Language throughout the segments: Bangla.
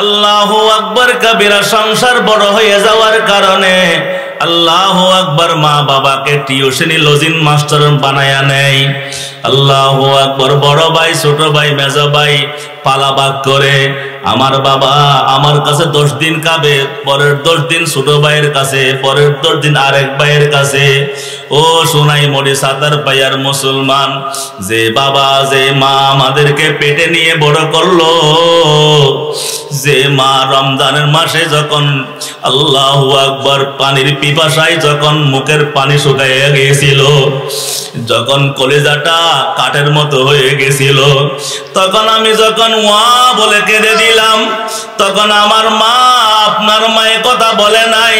আল্লাহু আকবার কবিরা সংসার বড় হয়ে যাওয়ার কারণে আল্লাহু আকবার মা বাবাকে টিউশনি লজিং মাস্টার বানায়া নেয়। আল্লাহু আকবার বড় ভাই ছোট ভাই মেজো ভাই পালাবাগ করে আমার বাবা আমার কাছে 10 দিন কাবে, পরের 10 দিন ছোট ভাইয়ের কাছে, পরের 10 দিন আরেক ভাইয়ের কাছে। ও সোনাই মরি সাতার পাইয়ার মুসলমান, যে বাবা যে মা আমাদেরকে পেটে নিয়ে বড় করলো, যে মা রমজানের মাসে যখন আল্লাহু আকবার পানির পিপাসায় যখন মুখের পানি শুকাইয়া গিয়েছিল, যখন কলিজাটা কাঠের মতো হয়ে গেছিল, তখন আমি যখন ওয়া বলে কেঁদে দিলাম, তখন আমার মা আপনার মায়ের কথা বলে নাই,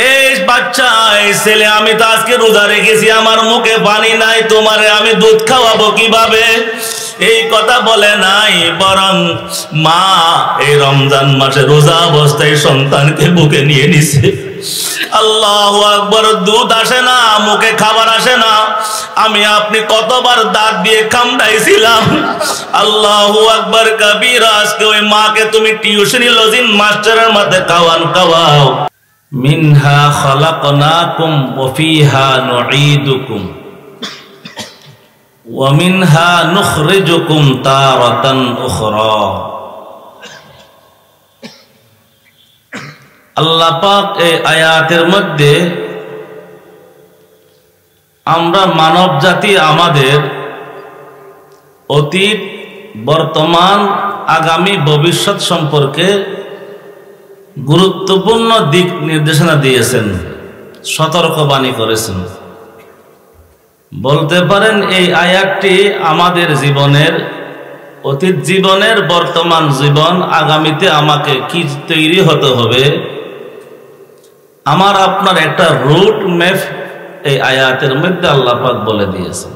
এই বাচ্চা এই ছেলে আমি তো আজকে রোজা রেখেছি, আমার মুখে পানি নাই, তোমারে আমি দুধ খাওয়াবো কিভাবে, এই কথা বলে নাই। বরং মা এই রমজান মাসে রোজা অবস্থায় সন্তানকে বুকে নিয়ে নিছে। আল্লাহু আকবার, দুধ আসে না, মুখে খাবার আসে না, আমি আপনি কতবার দাঁত দিয়ে কামড়াইছিলাম। আল্লাহু আকবার কবিরা, আজকে ওই মাকে তুমি টিউশনি লজিং মাস্টারের মধ্যে খাওয়াও। মিনহা খালাকনাকুম ওয়া ফিহা নুঈদুকুম ওয়া মিনহা নুখরিজুকুম তারাতান উখরা। আল্লাহ পাক এই আয়াতের মধ্যে আমরা মানব জাতি আমাদের অতীত, বর্তমান, আগামী, ভবিষ্যৎ সম্পর্কে গুরুত্বপূর্ণ দিক নির্দেশনা দিয়েছেন, সতর্কবাণী করেছেন। বলতে পারেন এই আয়াতটি আমাদের জীবনের, অতীত জীবনের, বর্তমান জীবন, আগামীতে আমাকে কি তৈরি হতে হবে, আমার আপনার একটা রুট ম্যাপ এই আয়াতের মধ্যে আল্লাহ পাক বলে দিয়েছেন।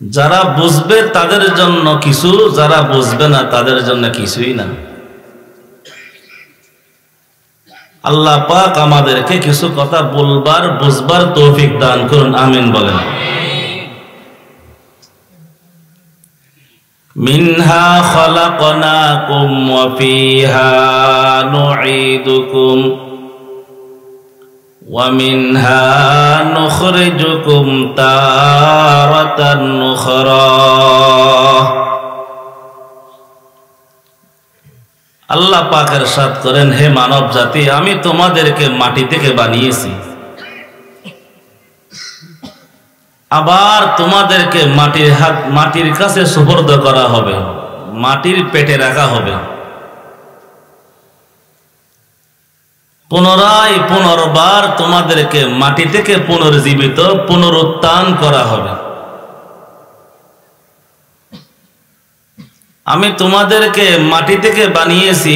যারা বুঝবে তাদের জন্য কিছু, যারা বুঝবে না তাদের জন্য কিছুই না। আল্লাহ পাক আমাদেরকে কিছু কথা বলবার বুঝবার তৌফিক দান করুন, আমিন বলেন। মিনহা খালাকনাকুম ওয়া ফিহা নুঈদুকুম ওয়া মিনহা নুখরিজুকুম তারাতান উখরা। আল্লাহ পাক ইরশাদ করেন, হে মানব জাতি, আমি তোমাদেরকে মাটি থেকে বানিয়েছি, আবার তোমাদেরকে মাটির কাছে সুপর্দ করা হবে, মাটির পেটে রাখা হবে, পুনর্বার তোমাদেরকে মাটি থেকে পুনর্জীবিত, পুনরুত্থান করা হবে। আমি তোমাদেরকে মাটি থেকে বানিয়েছি,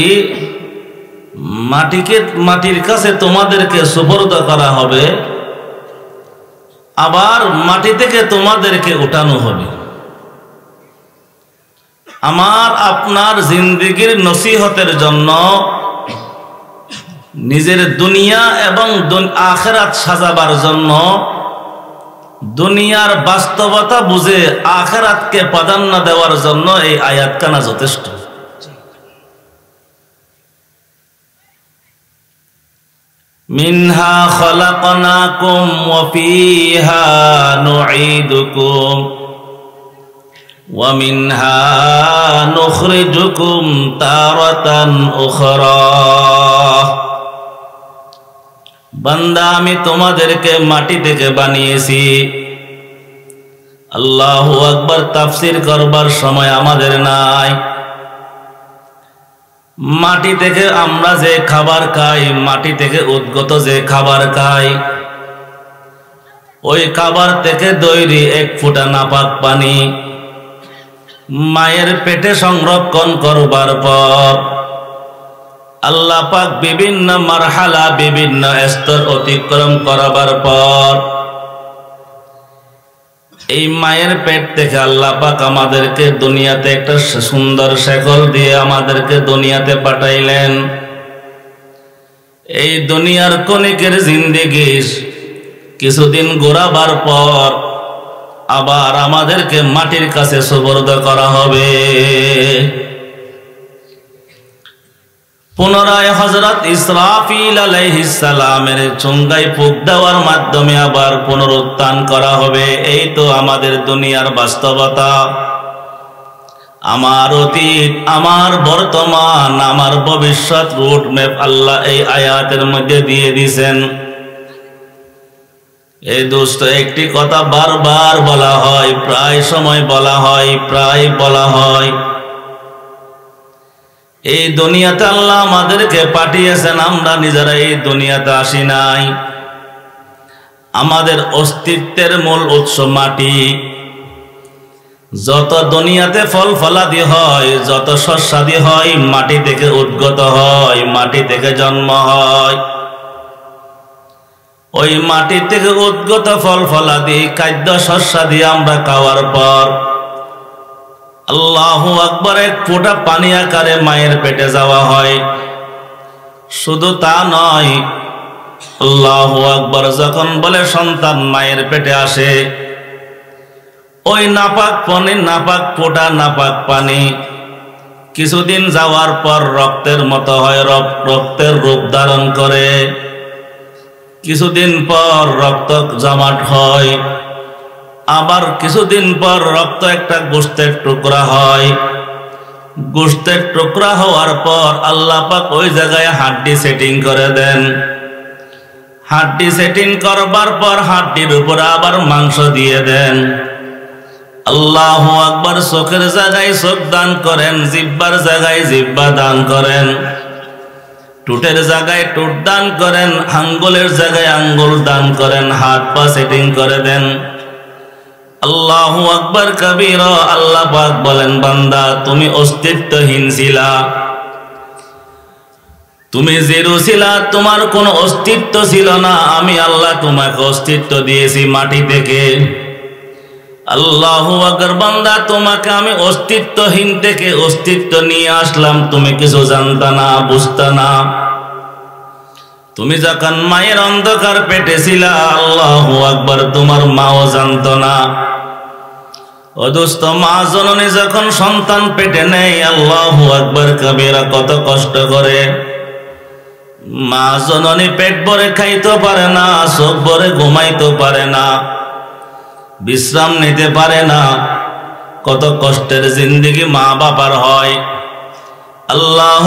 মাটির কাছে তোমাদেরকে সুপর্দ করা হবে, আবার মাটি থেকে তোমাদেরকে উঠানো হবে। আমার আপনার জিন্দেগির নসিহতের জন্য, নিজের দুনিয়া এবং আখিরাত সাজাবার জন্য, দুনিয়ার বাস্তবতা বুঝে আখিরাতকে প্রাধান্য দেওয়ার জন্য এই আয়াতখানা যথেষ্ট। মিনহা খালাকনাকুম ওয়া ফিহা নুঈদুকুম ওয়া মিনহা নুখরিজুকুম তারাতান উখরা। বান্দা, আমি তোমাদেরকে মাটি থেকে বানিয়েছি। আল্লাহু আকবার, তাফসীর করবার সময় আমাদের নাই। মাটি থেকে আমরা যে খাবার খাই, মাটি থেকে উদ্গত যে খাবার খাই, ওই খাবার থেকে তৈরি এক ফোঁটা নাপাক পানি মায়ের পেটে সংরক্ষণ করবার পর আল্লাহ পাক বিভিন্ন মারহালা, বিভিন্ন স্তর অতিক্রম করাবার পর এই মায়ের পেট থেকে আল্লাহ পাক আমাদেরকে দুনিয়াতে একটা সুন্দর শেকল দিয়ে আমাদেরকে দুনিয়াতে পাঠাইলেন। এই দুনিয়ার ক্ষণিকের জিন্দেগি কিছুদিন ঘোরাবার পর আবার আমাদেরকে মাটির কাছে সুপর্দ করা হবে। পুনরায় হযরত ইসরাফিল আলাইহিস সালামের চুঙ্গায় ফুঁক দেওয়ার মাধ্যমে আবার পুনরুত্থান করা হবে। এই তো আমাদের দুনিয়ার বাস্তবতা। আমার অতীত, আমার বর্তমান, আমার ভবিষ্যৎ রুটম্যাপ আল্লাহ এই আয়াতের মধ্যে দিয়ে দিয়েছেন। এই দোস্ত, একটি কথা বারবার বলা হয়, প্রায় সময় বলা হয়, প্রায় বলা হয়, এই দুনিয়াতে আল্লাহ আমাদেরকে পাঠিয়েছেন, আমরা নিজেরা এই দুনিয়াতে আসি নাই। আমাদের অস্তিত্বের মূল উৎস মাটি। যত দুনিয়াতে ফল ফলাদি হয়, যত শস্যাদি হয়, মাটি থেকে উদ্গত হয়, মাটি থেকে জন্ম হয়। ওই মাটি থেকে উদ্গত ফল ফলাদি খাদ্য শস্যাদি আমরা খাওয়ার পর আল্লাহু আকবার, এক ফোঁটা পানি আকারে মায়ের পেটে যাওয়া হয়। শুধু তা নয়, আল্লাহু আকবার যখন বলে সন্তান মায়ের পেটে আসে, ওই নাপাক পানি, নাপাক ফোঁটা, নাপাক পানি কিছুদিন যাওয়ার পর রক্তের মতো হয়, রক্তের রূপ ধারণ করে। কিছুদিন পর রক্ত জমাট হয়, আবার কিছুদিন পর রক্ত একটা গোশতের টুকরা হয়। গোশতের টুকরা হওয়ার পর আল্লাহ পাক ওই জায়গায় হাড্ডি সেটিং করে দেন। হাড্ডি সেটিং করবার পর হাড্ডির উপর আবার মাংস দিয়ে দেন। আল্লাহু আকবার। চোখের জায়গায় চোখ দান করেন, জিহ্বার জায়গায় জিহ্বা দান করেন, টুটের জায়গায় টুট দান করেন, আঙ্গুলের জায়গায় আঙ্গুল দান করেন, হাত পা সেটিং করে দেন। আল্লাহু আকবার কবীরা। আল্লাহ পাক বলেন, বান্দা তুমি অস্তিত্বহীন ছিলা, তুমি জিরো ছিলা, তোমার কোনো অস্তিত্ব ছিল না। আমি আল্লাহ তোমাকে অস্তিত্ব দিয়েছি মাটি থেকে। আল্লাহু আকবার। বান্দা তোমাকে আমি অস্তিত্বহীন থেকে অস্তিত্ব নিয়ে আসলাম, তুমি কিছু জানতা না, বুঝতা না। তুমি যখন মায়ের অন্ধকার পেটে ছিলা, আল্লাহু আকবার, তোমার মাও জানত না। ও দোস্ত, মা জননী যখন সন্তান পেটে নেয়, আল্লাহু আকবার কবীরা, কত কষ্ট করে। মা জননী পেট ভরে খাইতে পারে না, চোখ ভরে ঘুমাইতে পারে না, বিশ্রাম নিতে পারে না। কত কষ্টের জিন্দেগি মা বাবার হয়। আল্লাহ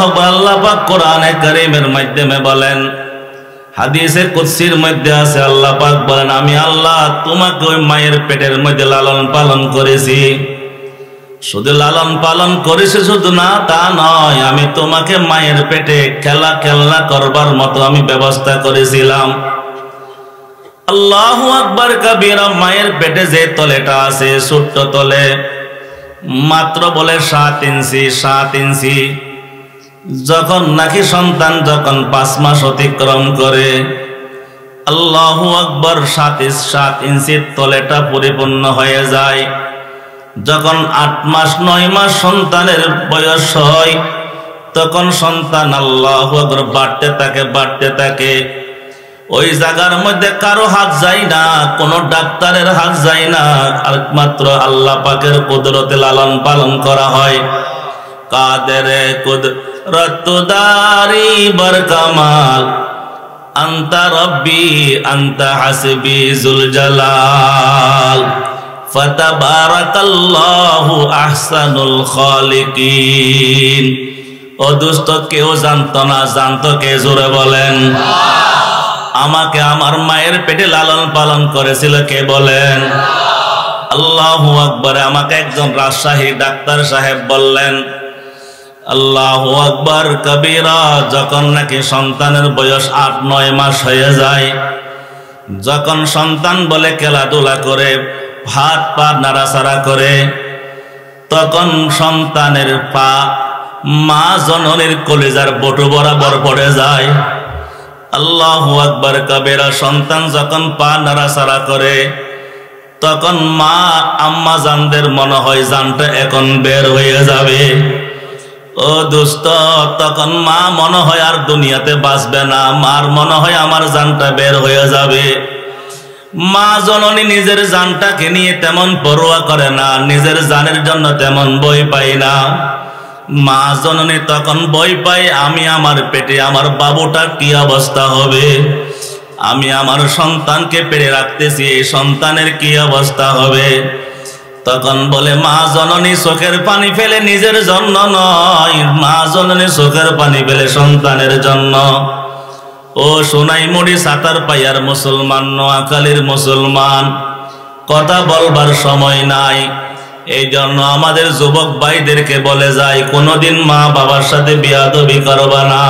পাক কোরআনে কারীমের মাধ্যমে বলেন, হাদিসে কুদসির মধ্যে আছে, আল্লাহ পাক বলেন, আমি আল্লাহ তোমাকে ওই মায়ের পেটের মধ্যে লালন পালন করেছি। শুধু লালন পালন করেছি শুধু না, তা নয়, আমি তোমাকে মায়ের পেটে খেলনা করবার মতো আমি ব্যবস্থা করেছিলাম। আল্লাহু আকবার কবীরা। মায়ের পেটে যে তলেটা আছে, ছোট্ট তলে, মাত্র বলে 7 ইঞ্চি, 7 ইঞ্চি। যখন নাকি সন্তান যখন 5 মাস অতিক্রম করে, আল্লাহু আকবার, 7 ইঞ্চির তলেটা পরিপূর্ণ হয়ে যায়। যখন 8 মাস 9 মাস সন্তানের বয়স হয়, তখন সন্তান আল্লাহু আকবার বাড়তে থাকে। ওই জায়গার মধ্যে কারো হাত যায় না, কোন ডাক্তারের হাত যায় না, একমাত্র আল্লাহ পাকের কুদরতে লালন পালন করা হয়। কাদেরে কুদরতদারি বরকামাল, আনতা রব্বি আনতা হাসবি যুল জালাল, ফাতাবারাকাল্লাহু আহসানুল খালিকিন। ও দোস্ত, কেউ জানতো না, জানতো কে? জোরে বলেন। আমাকে আমার মায়ের পেটে লালন পালন করেছিল কে? বলেন। আল্লাহু আকবার। আমাকে একজন রাজশাহী ডাক্তার সাহেব বললেন, আল্লাহু আকবার কবীরা, যখন নাকি সন্তানের বয়স 8-9 মাস হয়ে যায়, যখন সন্তান বলে খেলাধুলা করে, হাত পা নাড়াচাড়া করে, তখন সন্তানের পা মা জননীর কলিজার বটু বরাবর পড়ে যায়। আল্লাহু আকবার কবীরা। সন্তান যখন পা নাড়াচাড়া করে, তখন মা আম্মা জানদের মনে হয় জানটা এখন বের হয়ে যাবে। ও দোস্ত, তখন মা মনে হয় আর দুনিয়াতে বাঁচবে না, মার মনে হয় আমার জানটা বের হয়ে যাবে। মা জননী নিজের জানটাকে নিয়ে তেমন পরোয়া করে না, নিজের জানের জন্য তেমন ভয় পায় না। মা জননী তখন ভয় পায়, আমি আমার পেটে আমার বাবুটা কি অবস্থা হবে, আমি আমার সন্তানকে পেটে রাখতেছি, এই সন্তানের কি অবস্থা হবে। তখন বলে মা জননী চোখের পানি ফেলে নিজের জন্য নয়, মা জননী চোখের পানি ফেলে সন্তানের জন্য। ও সোনাইমুড়ি সাতার পাইয়ার মুসলমান, নোয়াখালীর মুসলমান, কথা বলবার সময় নাই, এই জন্য আমাদের যুবক ভাইদেরকে বলে যায়, কোনোদিন মা বাবার সাথে বেয়াদবি করবা না,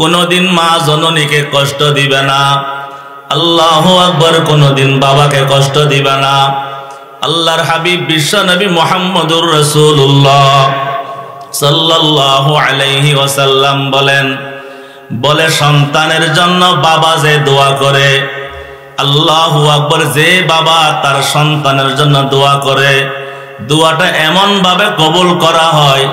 কোনোদিন মা জননীকে কষ্ট দিবে না। আল্লাহু আকবার, কোনোদিন বাবাকে কষ্ট দিবে না। আল্লাহর হাবিব বিশ্ব নবী মুহাম্মদুর রাসূলুল্লাহ সাল্লাল্লাহু আলাইহি ওয়াসাল্লাম বলে সন্তানের জন্য বাবা যে দোয়া করে, আল্লাহু আকবার, যে বাবা তার সন্তানের জন্য দোয়া করে, দোয়াটা এমন ভাবে কবুল করা হয়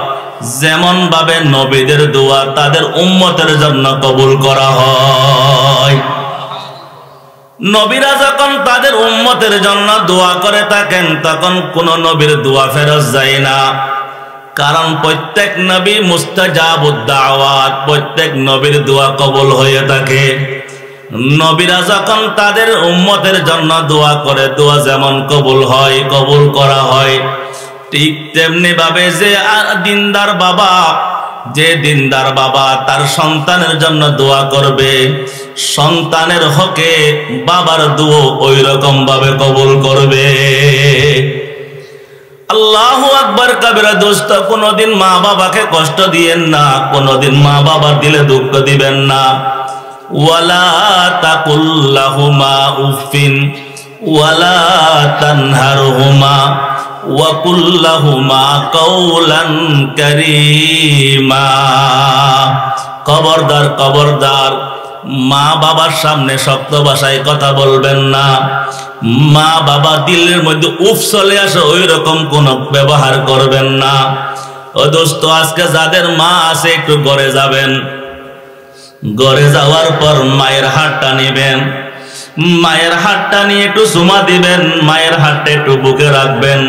যেমন ভাবে নবীদের দোয়া তাদের উম্মতের জন্য কবুল করা হয়। নবীরা যখন তাদের উম্মতের জন্য দোয়া করে থাকেন, তখন কোন নবীর দোয়া ফেরত যায় না, কারণ প্রত্যেক নবী মুস্তাজাবুদ দাওয়াত, প্রত্যেক নবীর দোয়া কবুল হয়ে থাকে। নবীরা যখন তাদের উম্মতের জন্য দোয়া করে, দোয়া যেমন কবুল হয়, কবুল করা হয়, ঠিক তেমনি ভাবে যে দিনদার বাবা তার সন্তানের জন্য দোয়া করবে, সন্তানের হকে বাবার দোয়া ওই রকম ভাবে কবুল করবে। আল্লাহু আকবার কাবিরা। দোস্ত, কোনদিন মা বাবাকে কষ্ট দিয়েন না, কোনদিন মা বাবার দিলে দুঃখ দিবেন না। ওয়ালা তাকুল লাহুমা উফিন ওয়ালা তানহারহুমা ওয়া কুল লাহুমা কাওলান কারীমা। খবরদার, খবরদার, মা বাবার সামনে শক্ত ভাষায় কথা বলবেন না। মা বাবা দিলের মধ্যে উফ চলে আসে ওই রকম কোন ব্যবহার করবেন না। ও দোস্ত, আজকে যাদের মা আছে একটু ঘরে যাবেন, ঘরে যাওয়ার পর মায়ের হাতটা নিবেন, মায়ের হাতটা নিয়ে একটু চুমা দিবেন, মায়ের হাতটা একটু বুকে রাখবেন,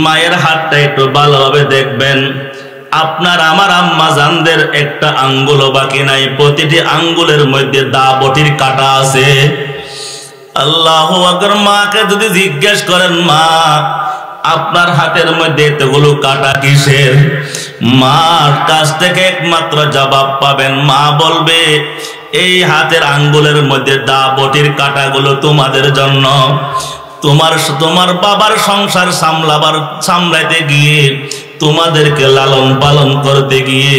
মায়ের হাতটা একটু ভালোভাবে দেখবেন। আপনার আমার আম্মা জানদের একটা আঙ্গুলও বাকি নাই, প্রতিটি আঙ্গুলের মধ্যে দা বটির কাটা আছে। আল্লাহু আকবার। মাকে যদি জিজ্ঞেস করেন, মা আপনার হাতের মধ্যে এতগুলো কাটা কিসের, মার কাছ থেকে একমাত্র জবাব পাবেন, মা বলবে এই হাতের আঙ্গুলের মধ্যে দা বটির কাটাগুলো তোমাদের জন্য। তোমার বাবার সংসার সামলাইতে গিয়ে, তোমাদেরকে লালন পালন করতে গিয়ে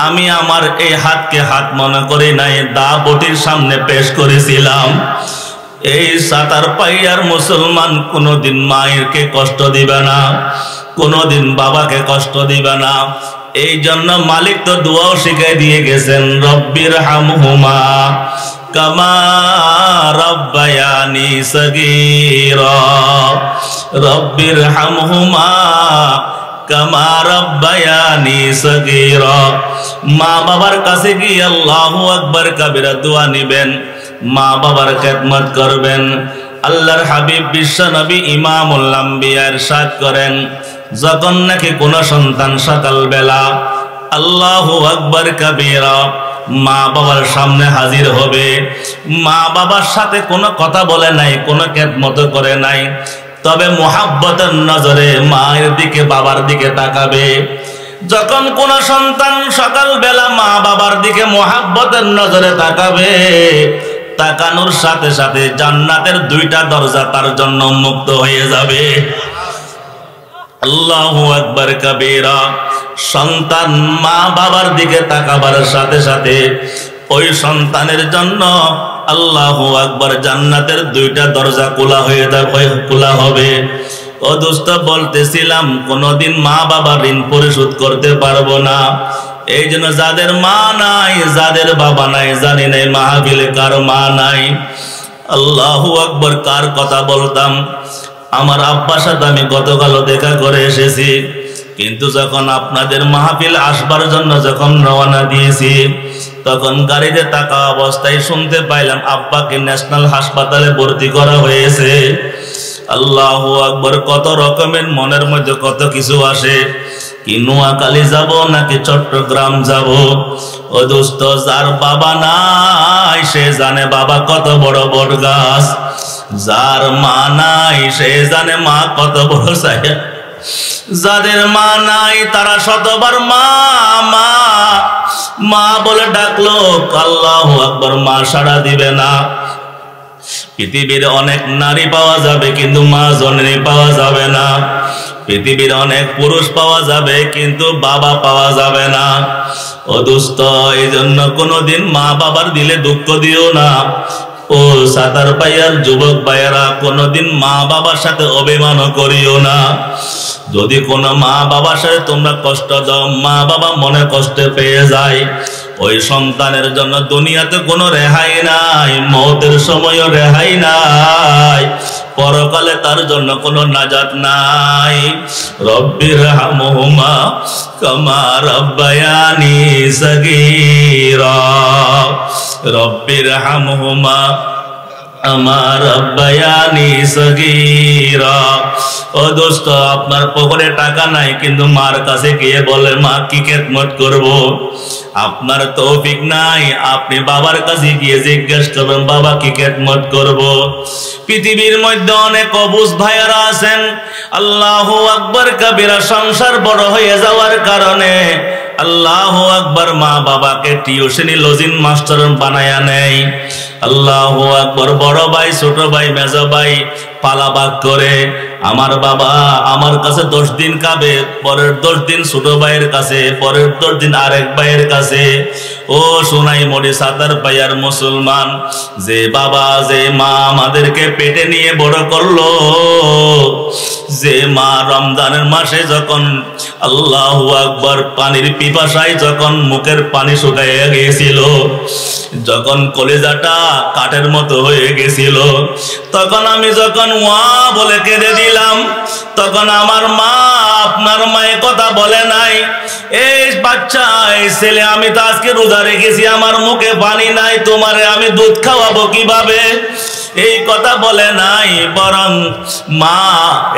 আমি আমার এই হাতকে হাত মনে করি নাই, দা বটির সামনে পেশ করেছিলাম। এই সাতার পাইয়ার মুসলমান কোনদিন মায়েরকে কষ্ট দিবে না, কোনদিন বাবাকে কষ্ট দিবে না। এই জন্য মালিক তো দোয়াও শিখাই দিয়ে গেছেন, রব্বির হামহুমা কামা রব্বায়ানি সগীরা, রব্বির হামহুমা কামা রব্বায়ানি সগীরা। মা বাবার কাছে গিয়ে আল্লাহু আকবার কাবিরা দোয়া নিবেন, মা বাবার খেদমত করবেন। আল্লাহর হাবিব বিশ্ব নবী ইমামুল আম্বিয়া ইরশাদ করেন, যখন নাকি কোন সন্তান সকালবেলা আল্লাহু আকবার কাবীরা মা বাবার সামনে হাজির হবে, মা বাবার সাথে কোনো কথা বলে নাই, কোনো খেদমত করে নাই, তবে মুহাব্বতের নজরে মায়ের দিকে বাবার দিকে তাকাবে। যখন কোন সন্তান সকালবেলা মা বাবার দিকে মুহাব্বতের নজরে তাকাবে, তাকানোর সাথে সাথে জান্নাতের দুইটা দরজা তার জন্য মুক্ত হয়ে যাবে। আল্লাহু আকবার কাবীরা। সন্তান মা বাবার দিকে তাকাবার সাথে সাথে ওই সন্তানের জন্য আল্লাহু আকবার জান্নাতের দুইটা দরজা খোলা হবে। ও দোস্ত, বলতেছিলাম কোনদিন মা বাবার ঋণ পরিশোধ করতে পারবো না। এই জন্য যাদের মা নাই, যাদের বাবা নাই, জানি নাই মাহফিলে কার মা নাই। আল্লাহু আকবার। কার কথা বলতাম, আমার আব্বার সাথে আমি গতকালও দেখা করে এসেছি, কিন্তু যখন আপনাদের মাহফিল আসবার জন্য যখন রওনা দিয়েছি, তখন গাড়িতে থাকা অবস্থায় শুনতে পাইলাম আব্বাকে ন্যাশনাল হাসপাতালে ভর্তি করা হয়েছে। আল্লাহু আকবার। কত রকমের মনের মধ্যে কত কিছু আসে। কি নোয়াখালী যাব নাকি চট্টগ্রাম যাব? ও দোস্ত, যার বাবা নাই সে জানে বাবা কত বড় বট গাছ, যার মা নাই সে জানে মা কত বড় ছায়া। যাদের মা নাই তারা শতবার মা মা মা বলে ডাকলো, আল্লাহু আকবার, মা সাড়া দিবে না। পৃথিবীর অনেক নারী পাওয়া যাবে কিন্তু মা জননী পাওয়া যাবে না। পৃথিবীর অনেক পুরুষ পাওয়া যাবে কিন্তু বাবা পাওয়া যাবে না। ও দোস্ত, এই জন্য কোনোদিন মা বাবার দিলে দুঃখ দিও না। ও সাতার পাইয়ার যুবক ভাইয়েরা, কোনোদিন মা বাবার সাথে অভিমান করিও না। যদি কোনো মা বাবার সাথে তোমরা কষ্ট দাও, মা বাবা মনে কষ্ট পেয়ে যায়, ওই সন্তানের জন্য দুনিয়াতে কোনো রেহাই নাই, মওতের সময়ও রেহাই নাই, পরকালে তার জন্য কোনো নাজাত নাই। রব্বির হামহুমা কামা রাব্বায়ানি সগীরা, রব্বির হামহুমা আমার রাব্বায়ানি সগীরা। ও দোস্ত, আপনার পকেটে টাকা নাই কিন্তু মার কাছে গিয়ে বলে মা কি খেদমত করব। আপনার তৌফিক নাই, আপনি বাবার কাছে গিয়ে জিজ্ঞেস করবেন বাবা কি খেদমত করব। পৃথিবীর মধ্যে অনেক অবুঝ ভাইয়ারা আছেন, আল্লাহু আকবার কবিরা, সংসার বড় হয়ে যাওয়ার কারণে আল্লাহু আকবার মা বাবাকে টিউশনি লজিং মাস্টার বানায়া নেয়। আল্লাহু আকবার, বড় ভাই ছোট ভাই মেজো ভাই পালাবাগ করে, আমার বাবা আমার কাছে 10 দিন খাবে, পরের 10 দিন ছোট ভাইয়ের কাছে, পরের 10 দিন আরেক ভাইয়ের কাছে। ও সোনাই মরি সাতার পাইয়ার মুসলমান, যে বাবা যে মা আমাদেরকে পেটে নিয়ে বড় করলো, যে মা রমজানের মাসে যখন আল্লাহু আকবার পানির পিপাসায় যখন মুখের পানি শুকাইয়া গিয়েছিল, যখন কলিজাটা কাঠের মতো হয়ে গেছিল, তখন আমি যখন ওয়া বলে কেঁদে দিলাম, তখন আমার মা আপনার মায়ের কথা বলে নাই, এই বাচ্চা এই ছেলে আমি তো আজকে রোজা রেখেছি, আমার মুখে পানি নাই, তোমারে আমি দুধ খাওয়াবো কিভাবে, এই কথা বলে নাই। বরং মা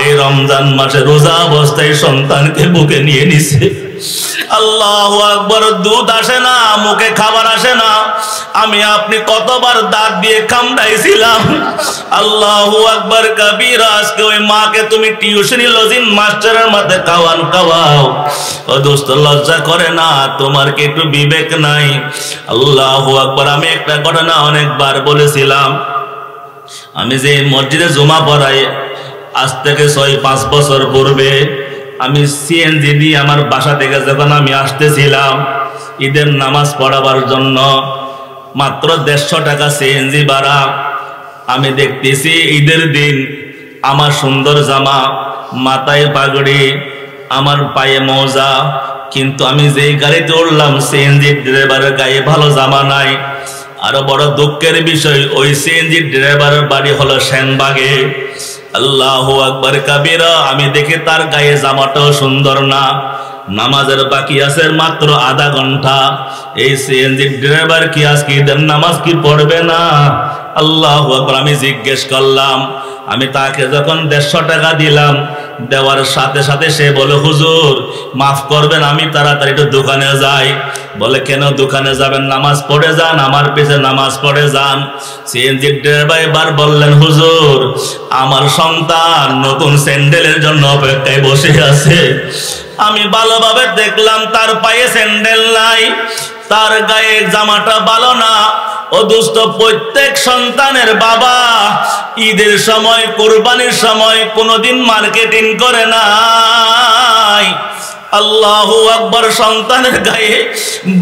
এই রমজান মাসে রোজা অবস্থায় সন্তানকে বুকে নিয়ে নিছে। আল্লাহু আকবার, দুধ আসে না, মুখে খাবার আসে না, আমি আপনি কতবার দাঁত দিয়ে কামড়াইছিলাম। আল্লাহু আকবার কবিরা, আজকে ওই মাকে তুমি টিউশনি লজিং মাস্টারের মধ্যে খাওয়াও। ও দোস্ত, লজ্জা করে না? তোমার কি একটু বিবেক নাই? আল্লাহু আকবার, আমি একটা ঘটনা অনেকবার বলেছিলাম। আমি যে মসজিদে জুমা পড়াই আজ থেকে 6-5 বছর পূর্বে, আমি সিএনজি দিয়ে আমার বাসা থেকে যখন আমি আসতেছিলাম ঈদের নামাজ পড়াবার জন্য, মাত্র 150 টাকা সিএনজি ভাড়া। আমি দেখতেছি ঈদের দিন আমার সুন্দর জামা, মাথায় পাগড়ি, আমার পায়ে মোজা, কিন্তু আমি যেই গাড়িতে উঠলাম সিএনজি ড্রাইভারের গায়ে ভালো জামা নাই। আরো বড় দুঃখের বিষয়, ওই সিএনজি ড্রাইভারের বাড়ি হলো সেনবাগে। আল্লাহু আকবার কবিরা, আমি দেখি তার গায়ে জামাটাও সুন্দর না, নামাজের বাকি আছে মাত্র আধা ঘন্টা। এই সিএনজি ড্রাইভার কি আজকে ঈদের নামাজ কি পড়বে না? আল্লাহু আকবার, আমি জিজ্ঞেস করলাম। আমি তাকে যখন 150 টাকা দিলাম, দেওয়ার সাথে সাথে সে বলে হুজুর মাফ করবেন, আমি তাড়াতাড়ি একটু দোকানে যাই। বলে কেন দোকানে যাবেন? নামাজ পড়ে যান, আমার পিছে নামাজ পড়ে যান। সিএনজি ড্রাইভার এবার বললেন হুজুর আমার সন্তান নতুন স্যান্ডেলের জন্য অপেক্ষায় বসে আছে। আমি ভালোভাবে দেখলাম তার পায়ে স্যান্ডেল নাই, তার গায়ে জামাটা ভালো না। ও দোস্ত, প্রত্যেক সন্তানের বাবা ঈদের সময় কুরবানির সময় কোনোদিন মার্কেটিং করে নাই। আল্লাহু আকবার, সন্তানের গায়ে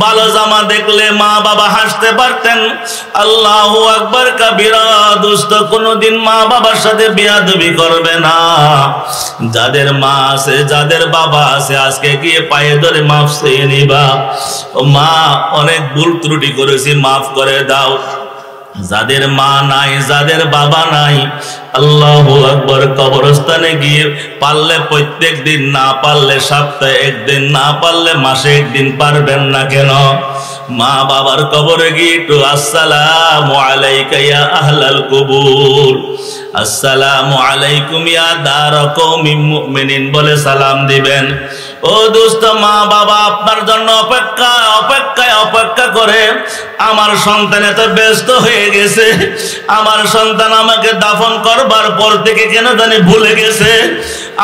ভালো জামা দেখলে মা বাবা হাসতে পারতেন। আল্লাহু আকবার কবিরা, দোস্ত কোনোদিন মা বাবার সাথে বেয়াদবি করবে না। যাদের মা আছে যাদের বাবা আছে আজকে গিয়ে পায়ে ধরে মাফ চেয়ে নিবা। ও মা, অনেক ভুল ত্রুটি করেছি, মাফ করে দাও। যাদের মা নাই যাদের বাবা নাই, আল্লাহু আকবার, কবরস্থানে গিয়ে পারলে প্রত্যেক দিন, না পারলে সপ্তাহে 1 দিন, না পারলে মাসে 1 দিন, পারবেন না কেন মা বাবার কবরে গিয়ে একটু আসসালামু আলাইকা ইয়া আহলাল কুবুর, আসসালামু আলাইকুম ইয়া দার কওমিন মুমিনিন বলে সালাম দিবেন। ও দোস্ত, মা বাবা আপনার জন্য অপেক্ষা করে। আমার সন্তান এত ব্যস্ত হয়ে গেছে, আমার সন্তান আমাকে দাফন করবার পর থেকে কেন জানি ভুলে গেছে।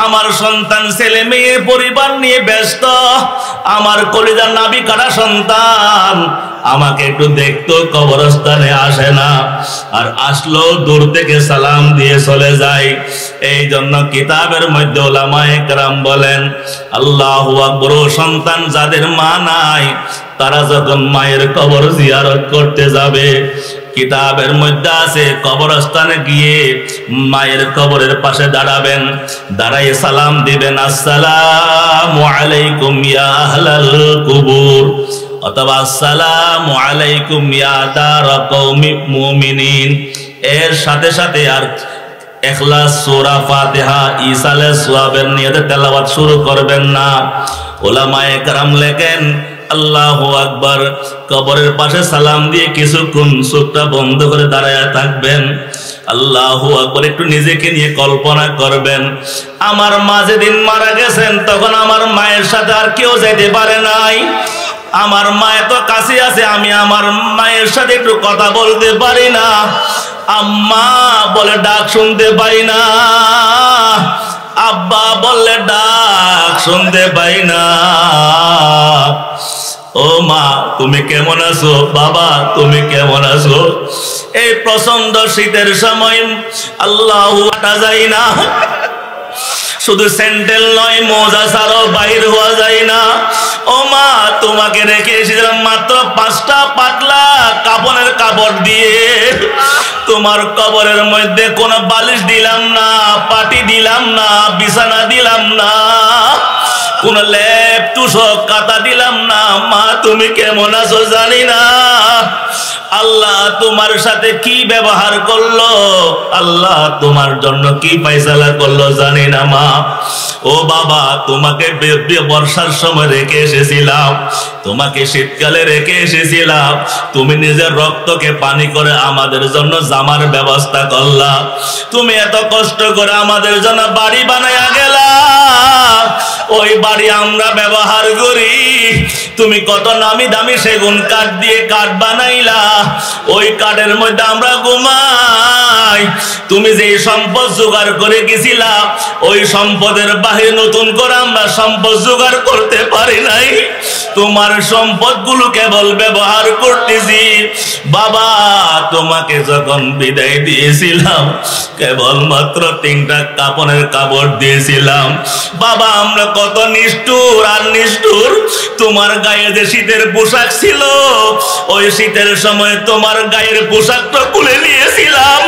আমার সন্তান ছেলে মেয়ে পরিবার নিয়ে ব্যস্ত। আমার কলিজার নাভি কাটা সন্তান আমাকে একটু দেখতো, কবরস্থানে আসে না, আর আসলো দূর থেকে সালাম দিয়ে চলে যায়। এই জন্য কিতাবের মধ্যে উলামায়ে কেরাম বলেন, আল্লাহু আকবার। সন্তান যাদের মা নাই তারা যখন মায়ের কবর জিয়ারত করতে যাবে, কিতাবের মধ্যে আছে কবরস্থানে গিয়ে মায়ের কবরের পাশে দাঁড়াবেন, দাঁড়াইয়ে সালাম দিবেন, আসসালামু আলাইকুম ইয়া আহলাল কুবুর, অথবা আসসালামু আলাইকুম ইয়া দার কওমিন মুমিনিন। এর সাথে সাথে আর ইখলাস সূরা ফাতিহা ইসালের সওয়াবের নিয়তে তেলাওয়াত শুরু করবেন না। উলামায়ে কেরাম লেখেন, আল্লাহু আকবার। কবরের পাশে সালাম দিয়ে কিছুক্ষণ চোখটা বন্ধ করে দাঁড়ায় থাকবেন। আল্লাহু আকবার। একটু নিজেকে নিয়ে কল্পনা করবেন, আমার মা যেদিন মারা গেছেন তখন আমার মায়ের সাথে আর কেউ যেতে পারে নাই। আমার মা এত কাছে আছে, আমি আমার মায়ের সাথে একটু কথা বলতে পারি না, আম্মা বলে ডাক শুনতে পাই না, আব্বা বললে ডাক শুনতে পাই না। ও মা তুমি কেমন আছো, বাবা তুমি কেমন আছো। এই প্রচন্ড শীতের সময় আল্লাহু আটা যায় না, শুধু স্যান্ডেল নয় মোজা ছাড়াও বাইর হওয়া যায় না। ও মা তোমাকে রেখে এসেছিলাম মাত্র 5টা পাতলা কাপড়ের কাপড় দিয়ে, তোমার কবরের মধ্যে কোনো বালিশ দিলাম না, পাটি দিলাম না, বিছানা দিলাম না, কোন লেপ তুষক কাতা দিলাম না। মা তুমি কেমন আছো জানি না, আল্লাহ তোমার সাথে কি ব্যবহার করলো, আল্লাহ তোমার জন্য কি ফয়সালা করলো জানি না মা। ও বাবা তোমাকে বর্ষার সময় রেখে এসেছিলাম, তোমাকে শীতকালে রেখে এসেছিলাম, তুমি নিজের রক্তকে পানি করে আমাদের জন্য জামার ব্যবস্থা করলা, তুমি এত কষ্ট করে আমাদের জন্য বাড়ি বানায়া গেলা, ওই বাড়ি আমরা ব্যবহার করি, তুমি কত নামি দামি সেগুন কাঠ দিয়ে কাঠ বানাইলা, ওই কাঠের মধ্যে আমরা ঘুমাই। তুমি যে সম্পদ জোগাড় করে গেছিলা ওই সম্পদের বাহিরে নতুন করে আমরা সম্পদ জোগাড় করতে পারি নাই, তোমার সম্পদগুলো কেবল ব্যবহার করতেছি। বাবা তোমাকে যখন বিদায় দিয়েছিলাম কেবলমাত্র 3টা কাপড়ের কাপড় দিয়েছিলাম। বাবা আমরা কত নিষ্ঠুর আর নিষ্ঠুর, তোমার গায়ে যে শীতের পোশাক ছিল ওই শীতের সময় তোমার গায়ের পোশাকটা খুলে নিয়েছিলাম,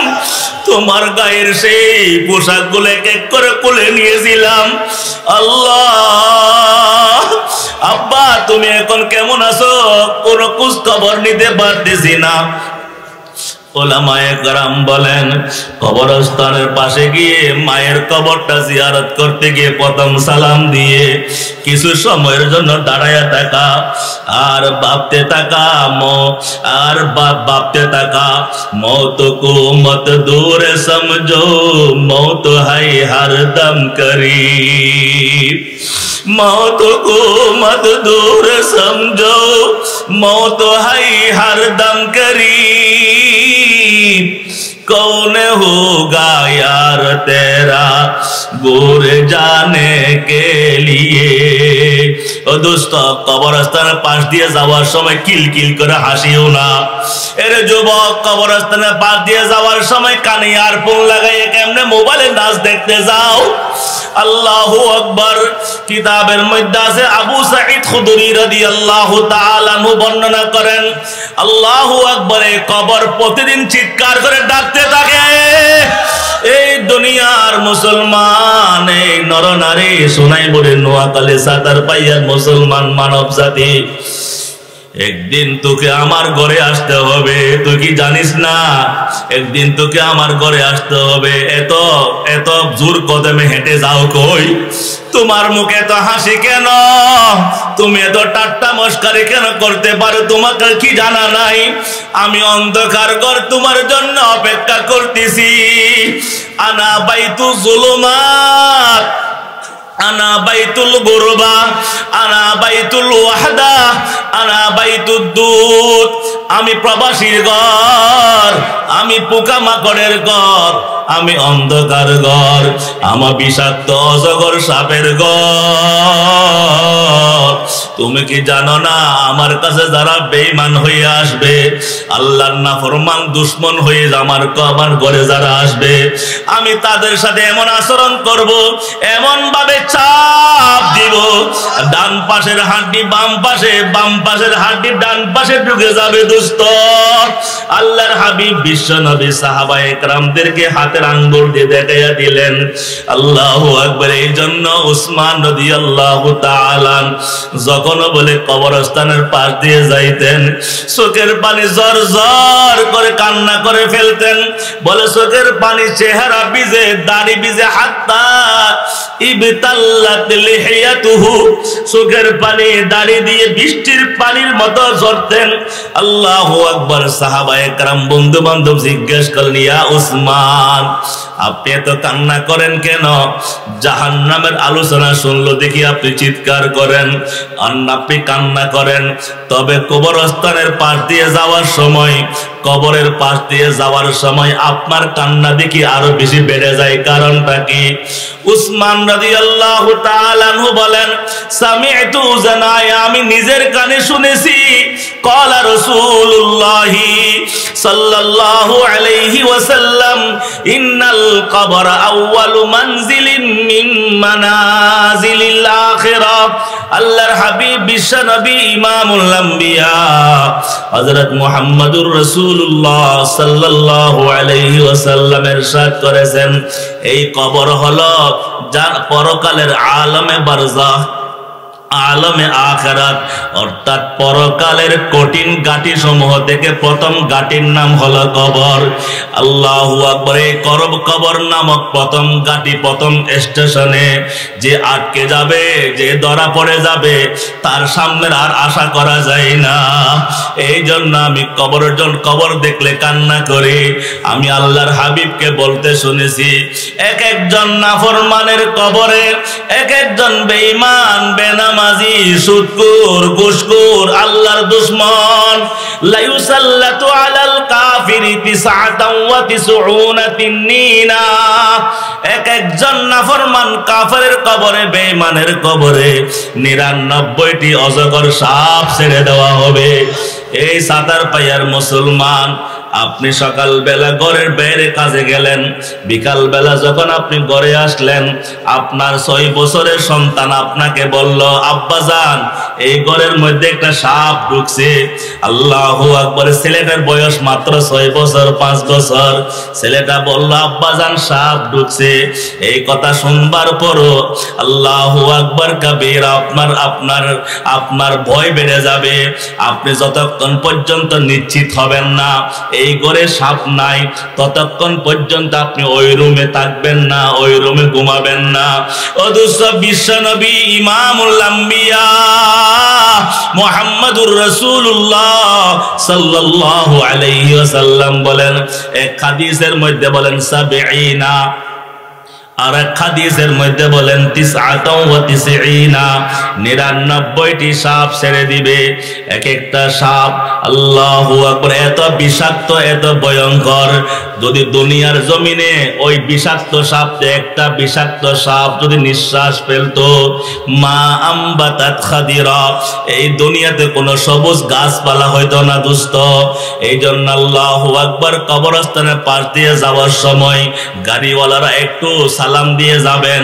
তোমার গায়ের সেই পোশাকগুলো এক এক করে খুলে নিয়েছিলাম। আল্লাহ আব্বা তুমি এখন কেমন আছো কোনো খোঁজ খবর নিতে পারতেছি না। ওলামায়ে কেরাম বলেন কবরস্থানের পাশে গিয়ে মায়ের কবরটা জিয়ারত করতে গিয়ে প্রথম সালাম দিয়ে কিছু সময়ের জন্য দাঁড়ায়া থাকা আর ভাবতে থাকা মौत को मत दूर समझो मौत है हरदम करीब, मौत को मत दूर समझो मौत है हरदम करीब, कौन होगा यार तेरा गोर जाने के लिए। ও দোস্ত কবরস্থানের পাশ দিয়ে যাওয়ার সময় কিলকিল করে হাসিও না। এর যুবক কবরস্থানের পাশ দিয়ে যাওয়ার সময় কানে ইয়ারফোন লাগাইয়ে কেমনে মোবাইলে নাচ দেখতে যাও। আল্লাহু আকবার। কিতাবের মধ্যে আছে আবু সাঈদ খুদরি রাদিয়াল্লাহু তাআলা আনহু বর্ণনা করেন আল্লাহু আকবার, এই কবর প্রতিদিন চিৎকার করে ডাকতে থাকে, এই দুনিয়ার মুসলমান, এই নরনারী সোনাইমুড়ি নোয়াখালী সাতার পাইয়ার মুসলমান মানব জাতি, একদিন তোকে আমার ঘরে আসতে হবে, তুই কি জানিস না? একদিন তোকে আমার ঘরে আসতে হবে। এত এত জোর কদমে হেঁটে যাও কই? তোমার মুখে তো হাসি কেন? তুমি এত ঠাট্টা মস্কারি কেন করতে পারো? তোমাকে কি জানা নাই আমি অন্ধকার ঘর তোমার জন্য অপেক্ষা করতেছি। আনা বাইতু জুলুমাত, আনা বাইতুল গুরবা, আনা বাইতুল ওয়াহদা, আনা বাইতুদ দুত। আমি প্রবাসীর ঘর, আমি পোকামাকড়ের ঘর, আমি অন্ধকার ঘর, আমার বিষাক্ত অজগর সাপের ঘর। তুমি কি জানো না আমার কাছে যারা বেঈমান হয়ে আসবে, আল্লাহর নাফরমান দুশমন হয়ে আমার ঘরে যারা আসবে, আমি তাদের সাথে এমন আচরণ করব, এমন ভাবে চাপ দিব, ডান পাশের হাড্ডি বাম পাশে, বাম পাশের হাড্ডি ডান পাশে ঢুকে যাবে। দোস্ত, আল্লাহর হাবিব বিশ্ব নবী সাহাবায়ে কেরামদেরকে হাতের আঙ্গুল দিয়ে দেখাইয়া দিলেন। আল্লাহু আকবার। এই জন্য উসমান রাদিয়াল্লাহু তাআলা যখন বলে কবরস্থানের পাশ দিয়ে যাইতেন, চোখের পানি জর জর করে কান্না করে ফেলতেন। বলে চোখের পানি চেহারা ভিজে, দাড়ি ভিজে, হাত্তা ইবতাল্লাত লিহিয়াতুহু, চোখের পানি দাড়ি দিয়ে বৃষ্টির পানির মতো ঝরতেন। আল্লাহু আকবার। সাহাবায়ে কেরাম বন্ধু বান্ধব জিজ্ঞেস করলেন, ইয়া উসমান, আপনি এত কান্না করেন কেন? জাহান্নামের আলোচনা শুনলো দেখি আপনি চিৎকার করেন, আপনি কান্না করেন। তবে কবরস্থানের পাশ দিয়ে যাওয়ার সময়, কবরের পাশ দিয়ে যাওয়ার সময় আপনার কান্না দেখি আরো বেশি বেড়ে যায়। কারণটা কি? উসমান রাদিয়াল্লাহু তাআলা আনহু বলেন, সামি'তু জানায়া, আমি নিজের কানে শুনেছি, ক্বালা রাসূলুল্লাহি সাল্লাল্লাহু আলাইহি ওয়াসাল্লাম, ইন্নাল কবরা আউয়ালু মানজিলিন মিন মানাজিলিল আখিরাহ। আল্লাহর হাবিব বিশ্ব নবী ইমামুল আম্বিয়া হযরত মুহাম্মদুর রাসূলুল্লাহ সাল্লাল্লাহু আলাইহি ওয়াসাল্লাম ইরশাদ করেছেন, এই কবর হলো যার পরকালের আলমে বারজাখ, আলমে আখিরাত, অর্থাৎ পরকালের কঠিন গাটি সমূহ থেকে প্রথম গাটির নাম হলো কবর। আল্লাহু আকবার। এই কবর নামক প্রথম গাটি, প্রথম স্টেশনে যে আটকে যাবে, যে ধরা পড়ে যাবে, তার সামনে আর আশা করা যায় না। এই জন্য আমি কবর দেখলে কান্না করি। আমি আল্লাহর হাবিবকে বলতে শুনেছি, এক একজন নাফরমানের কবরে এক একজন বেঈমান, বেনামাজি, সুদখোর, ঘুষখোর, আল্লাহর দুশমন, লা ইউসাল্লাতু আলাল কাফিরি 99 তিন্নিনা। এক একজন নাফরমান কাফেরের কবরে, বেঈমানের কবরে 99টি অজগর সাপ ছেড়ে দেওয়া হবে। এই সাতার পায়ার মুসলমান, আপনি সকালবেলা ঘরের বাইরে কাজে গেলেন, বিকালবেলা যখন আপনি ঘরে আসলেন, আপনার 6 বছরের সন্তান আপনাকে বলল, আব্বাজান, এই ঘরের মধ্যে একটা সাপ ঢুকছে। আল্লাহু আকবার। ছেলেটার বয়স মাত্র 6 বছর, 5 বছর। ছেলেটা বলল, আব্বাজান, সাপ ঢুকছে। এই কথা শুনবার পরও আল্লাহু আকবার কাবীর, আপনার ভয় বেড়ে যাবে। আপনি যতক্ষণ পর্যন্ত নিশ্চিত হবেন না এই ঘরে সাপ নাই, ততক্ষণ পর্যন্ত আপনি ওই রুমে থাকবেন না, ওই রুমে ঘুমাবেন না। অথচ বিশ্বনবী ইমামুল আম্বিয়া মুহাম্মদুর রাসূলুল্লাহ সাল্লাল্লাহু আলাইহি ওয়াসাল্লাম বলেন, এক হাদিসের মধ্যে বলেন 70, আর এক হাদিসের মধ্যে বলেন 99টি সাপ ছেড়ে দিবে। এক একটা সাপ, আল্লাহু আকবার, এত বিষাক্ত, এত ভয়ঙ্কর। যদি দুনিয়ার জমিনে ওই বিষাক্ত সাপ, একটা বিষাক্ত সাপ যদি নিঃশ্বাস ফেলতো, মা আম্বাতাত খাদিরা, এই দুনিয়াতে কোনো সবুজ গাছপালা হইতো না দোস্ত। এই জন্য আল্লাহু আকবার, কবরস্থানের পাশ দিয়ে যাওয়ার সময় গাড়িওয়ালারা একটু সালাম দিয়ে যাবেন,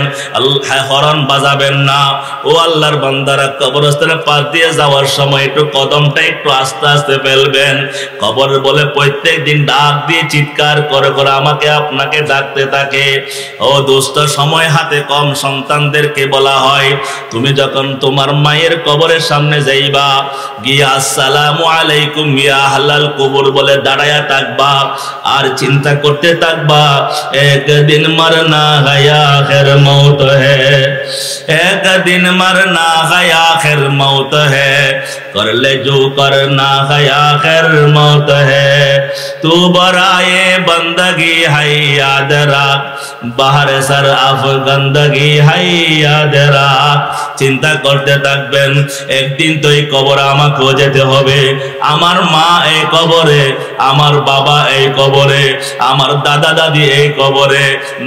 হরন বাজাবেন না। ও আল্লাহর বান্দারা, কবরস্থানের পাশ দিয়ে যাওয়ার সময় একটু কদমটা একটু আস্তে আস্তে ফেলবেন। কবর বলে প্রত্যেক দিন ডাক দিয়ে চিৎকার করে করে আমাকে আপনাকে ডাকতে থাকে। ও দোস্ত, সময় হাতে কম, সন্তানদেরকে বলা হয় তুমি যখন তোমার মায়ের কবরের সামনে যাইবা, গিয়া আসসালামু আলাইকুম ইয়া আহলাল কবর বলে দাঁড়ায়া থাকবা আর চিন্তা করতে থাকবা, একদিন মরনা है आखिर मौत है, एक दिन मरना है आखिर मौत है, कर ले जो करना है आखिर मौत है, तू बराए बंदगी है याद रख, बाहर सर अफ गंदगी है याद रख। চিন্তা করতে থাকবেন, একদিন তো এই কবরে আমাকেও যেতে হবে। আমার মা এই কবরে, আমার বাবা এই কবরে, আমার দাদা দাদি এই কবরে,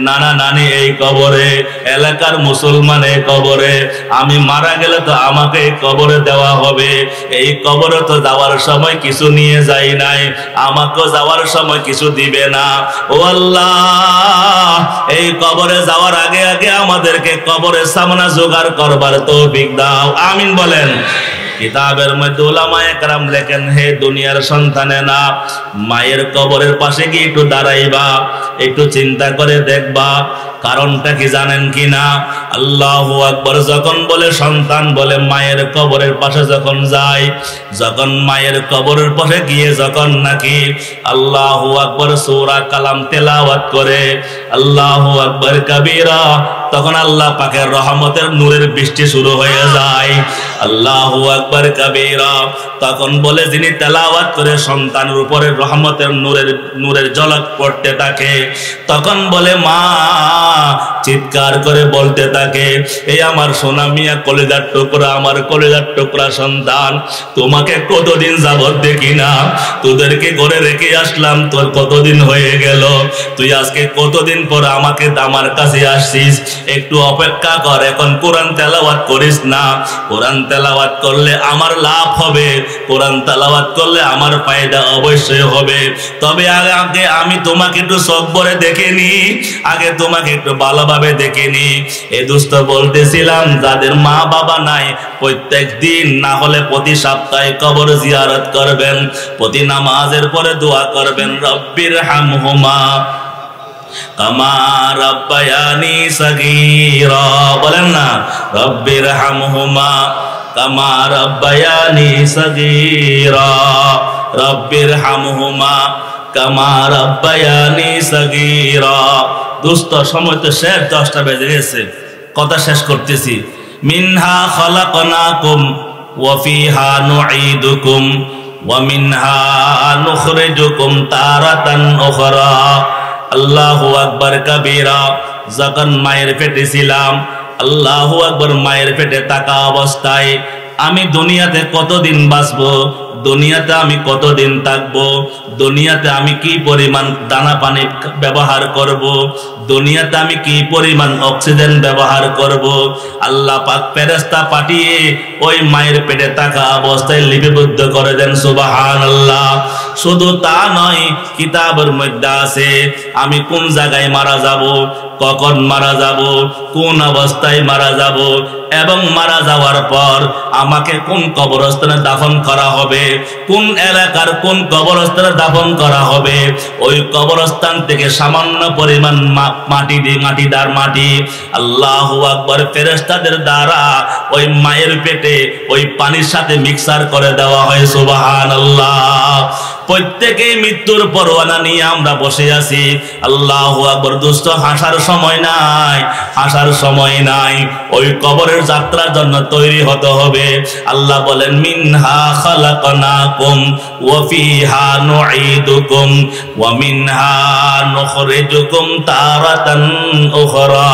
নানা নানি এই কবরে, এলাকার মুসলমান এই কবরে। আমি মারা গেলে তো আমাকে এই কবরে দেওয়া হবে। এই কবরে তো যাওয়ার সময় কিছু নিয়ে যাই নাই, আমাকেও যাওয়ার সময় কিছু দিবে না। ও আল্লাহ, এই কবরে যাওয়ার আগে আগে আমাদেরকে কবরের সামনে জোগাড় করবার তৌফিক দাও, আমিন বলেন। কিতাবের মধ্যে উলামায়ে কেরাম লেখেন, হে দুনিয়ার সন্তানেরা, মায়ের কবরের পাশে গিয়ে একটু দাঁড়াইবা, একটু চিন্তা করে দেখবা কারণটা কি জানেন কিনা? আল্লাহু আকবার যখন বলে সন্তান বলে মায়ের কবরের পাশে যখন যায়, যখন মায়ের কবরের পাশে গিয়ে যখন নাকি আল্লাহু আকবার সূরা কালাম তেলাওয়াত করে, আল্লাহু আকবার কাবীরা, তখন আল্লাহ পাকের রহমতের নূরের বৃষ্টি শুরু হয়ে যায়। আল্লাহু আকবার কাবীরা, তখন বলে যিনি তেলাওয়াত করে সন্তানের উপরে রহমতের নূরের ঝলক পড়তে থাকে, তখন বলে মা চিৎকার করে বলতে থাকে, এই আমার সোনা মিয়া কলিজার টুকরা, আমার কলিজার টুকরা সন্তান, তোমাকে কতদিন যাবত দেখি না, তোদেরকে ঘরে রেখে আসলাম, তোর কতদিন হয়ে গেল, তুই আজকে কতদিন পর আমাকে আমার কাছে আসছিস, একটু অপেক্ষা কর, এখন কোরআন তেলাওয়াত করিস না, কোরআন তেলাওয়াত করলে আমার লাভ হবে, কোরআন তেলাওয়াত করলে আমার ফায়দা অবশ্যই হবে, তবে আগে আমি তোমাকে একটু সবরে দেখে নি, আগে তোমাকে একটু ভালোভাবে দেখে নি। এ দোস্ত বলতেছিলাম, যাদের মা বাবা নাই প্রত্যেক দিন না হলে প্রতি সপ্তাহে কবর জিয়ারত করবেন, প্রতি নামাজের পরে দোয়া করবেন, রব্বির হামহুমা কামা রাব্বায়ানি সগীরা, বলেন না, রব্বির হামহুমা কামা রাব্বায়ানি সগীরা, রব্বির হামহুমা কামা রাব্বায়ানি সগীরা। দোস্ত সময় তো শেষ, 10টা বেজে গেছে, কথা শেষ করতেছি। মিনহা খালাকনাকুম ওয়া ফিহা নুঈদুকুম ওয়া মিনহা নুখরিজুকুম তারাতান উখরা। আল্লাহু আকবার কাবীরা। যখন মায়ের পেটে ছিলাম, আল্লাহু আকবার, মায়ের পেটে থাকা অবস্থায় আমি দুনিয়াতে কতদিন বাঁচবো, দুনিয়াতে আমি কতদিন থাকবো, দুনিয়াতে আমি কি পরিমাণ দানা পানি ব্যবহার করব, দুনিয়াতে আমি কি পরিমাণ অক্সিজেন ব্যবহার করব, আল্লাহ পাক ফেরেশতা পাঠিয়ে ওই মায়ের পেটে থাকা অবস্থায় লিপিবদ্ধ করে দেন, সুবহানাল্লাহ। শুধু তা নয়, কিতাবের মধ্যে আছে আমি কোন জায়গায় মারা যাব, কখন মারা যাব, কোন অবস্থায় মারা যাব, এবং মারা যাওয়ার পর আমাকে কোন কবরস্থানে দাফন করা হবে, কোন এলাকার কোন কবরস্থানে দাফন করা হবে। ওই কবরস্থান থেকে সামান্য পরিমাণ মাটিদার মাটি আল্লাহু আকবার ফেরেশতাদের দ্বারা ওই মায়ের পেটে ওই পানির সাথে মিক্সার করে দেওয়া হয়, সুবহানাল্লাহ। প্রত্যেকেই মৃত্যুর পরোয়ানা নিয়ে আমরা বসে আছি। আল্লাহু আকবার। দোস্ত, হাসার সময় নাই, হাসার সময় নাই। ওই কবরের যাত্রার জন্য তৈরি হতে হবে। আল্লাহ বলেন, মিনহা খালাকনাকুম ওয়া ফিহা নুঈদুকুম ওয়া মিনহা নুখরিজুকুম তারাতান উখরা।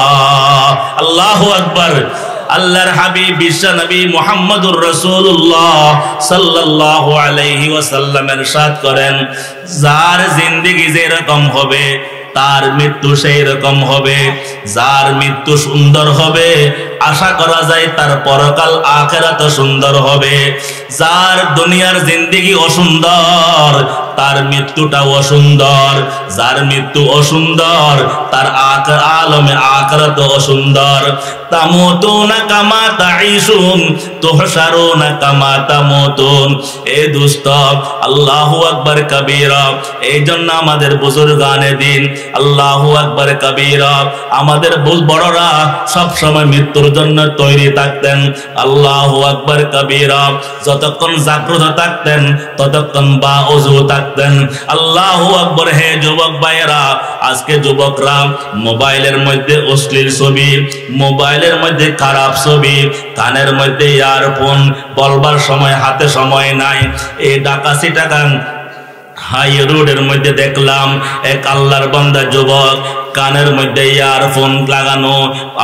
আল্লাহু আকবার। আল্লাহর হাবিব বিশ্ব নবী মুহাম্মদুর রাসূলুল্লাহ সাল্লাল্লাহু আলাইহি ওয়াসাল্লাম ইরশাদ করেন, যার জিন্দেগি যেরকম হবে তার মৃত্যু সেই রকম হবে। যার মৃত্যু সুন্দর হবে, আশা করা যায় তার পরকাল আখিরাত সুন্দর হবে। যার দুনিয়ার জিন্দেগি অসুন্দর তার মৃত্যুটা অসুন্দর, যার মৃত্যু অসুন্দর তার আলমে আখিরাত অসুন্দর। তামুতুনা কামা তাঈশুন তুহশারুনা কামা তামুতুন। এ দোস্ত, আল্লাহু আকবার কবীরা। এই জন্য আমাদের বুজুর্গানে দিন আল্লাহু আকবার কবীরা, আমাদের বড়রা সব সময় মৃত্যুর জন্য তৈরি থাকতেন। আল্লাহু আকবার কবীরা, যতক্ষণ জাগ্রত থাকতেন ততক্ষণ বা ওযু থাকতেন। আল্লাহু আকবার। হে যুবক ভাইয়েরা, আজকে যুবকরা মোবাইলের মধ্যে অশ্লীল ছবি, মোবাইলের মধ্যে খারাপ ছবি, কানের মধ্যে ইয়ারফোন, বলবার সময় হাতে সময় নাই। এই ঢাকা চিটাগাং হাই রোডের মধ্যে দেখলাম এক আল্লাহর বান্দা যুবক, কানের মধ্যে ইয়ারফোন লাগানো,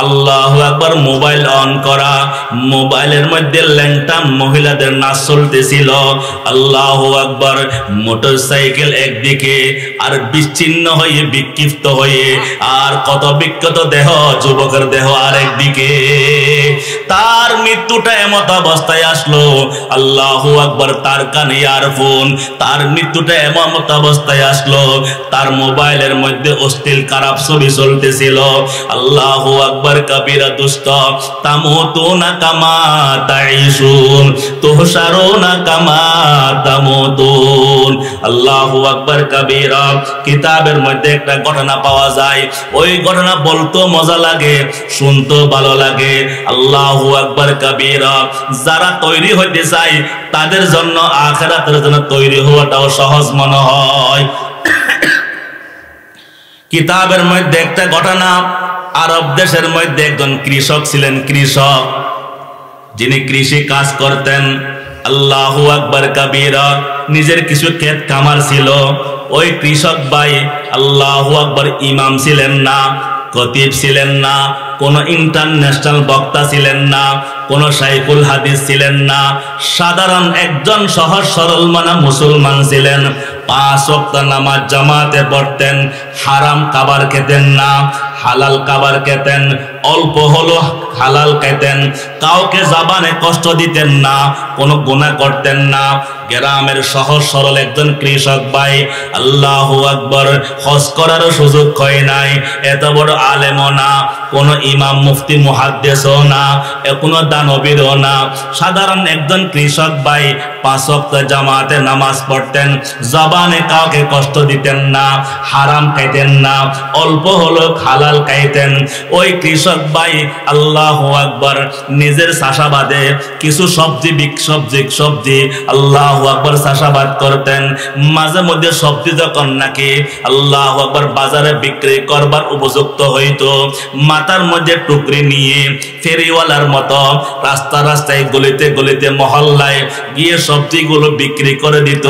আল্লাহু আকবার, মোবাইল অন করা, মোবাইলের মধ্যে ল্যাংটা মহিলাদের নাচ চলতেছিল। আল্লাহু আকবার। মোটরসাইকেল একদিকে আর বিচ্ছিন্ন হয়ে বিক্ষিপ্ত হয়ে আর কত বিক্ষত দেহ, যুবকের দেহ আরেকদিকে। তার মৃত্যুটা এমত অবস্থায় আসলো, আল্লাহু আকবার, তার কানে ইয়ারফোন। তার মৃত্যুটা এমত অবস্থায় আসলো, তার মোবাইলের মধ্যে অশ্লীল খারাপ ছবি চলতেছিল। আল্লাহু আকবার কবীরা। দুষ্ট, তামুতুনা কামা তাঈশুন তুহশারুনা কামা তামুতুন। আল্লাহু আকবার কবীরা। কিতাবের মধ্যে একটা ঘটনা পাওয়া যায়, ওই ঘটনা বলতো মজা লাগে, শুনতো ভালো লাগে। আল্লাহু আকবার কবীরা। যারা তৈরি হইতে চায় তাদের জন্য আখিরাতের জন্য তৈরি হওয়াটাও সহজ মনে হয়। কিতাবের মধ্যে একটা ঘটনা, আরব দেশের মধ্যে একজন কৃষক ছিলেন, কৃষক যিনি কৃষি কাজ করতেন। আল্লাহু আকবার কবীরা। নিজের কিছু ক্ষেত খামার ছিল। ওই কৃষক ভাই আল্লাহু আকবার ইমাম ছিলেন না, খতিব ছিলেন না, কোন ইন্টারন্যাশনাল বক্তা ছিলেন না, কোন শাইখুল হাদিস ছিলেন না, সাধারণ একজন সহজ সরল মানা মুসলমান ছিলেন। 5 ওয়াক্ত নামাজ জামাতে পড়তেন, হারাম খাবার খেতেন না, হালাল খাবার খেতেন, অল্প হলো হালাল খেতেন, কাউকে জবানে কষ্ট দিতেন না, কোনো গুনাহ করতেন না। গ্রামের সহজ সরল একজন কৃষক ভাই। আল্লাহু আকবার। হজ করার সুযোগ হয় নাই, এত বড় আলেমও না, কোন ইমাম মুফতি মুহাদ্দিসও না, কোনো দানবীরও না, সাধারণ একজন কৃষক ভাই। 5 ওয়াক্ত জামাতে নামাজ পড়তেন, জবানে কাউকে কষ্ট দিতেন না, হারাম খাইতেন না, অল্প হলো হালাল খাইতেন। ওই কৃষক ভাই আল্লাহু আকবার নিজের চাষাবাদে কিছু সবজি আল্লাহু আকবার চাষাবাদ করতেন। মাঝে মধ্যে সবজি যখন নাকি আল্লাহু আকবার বাজারে বিক্রি করবার উপযুক্ত হইতো, মাথার মধ্যে টুকরি নিয়ে ফেরিওয়ালার মতো রাস্তায় গলিতে গলিতে মহল্লায় গিয়ে সবজিগুলো বিক্রি করে দিত।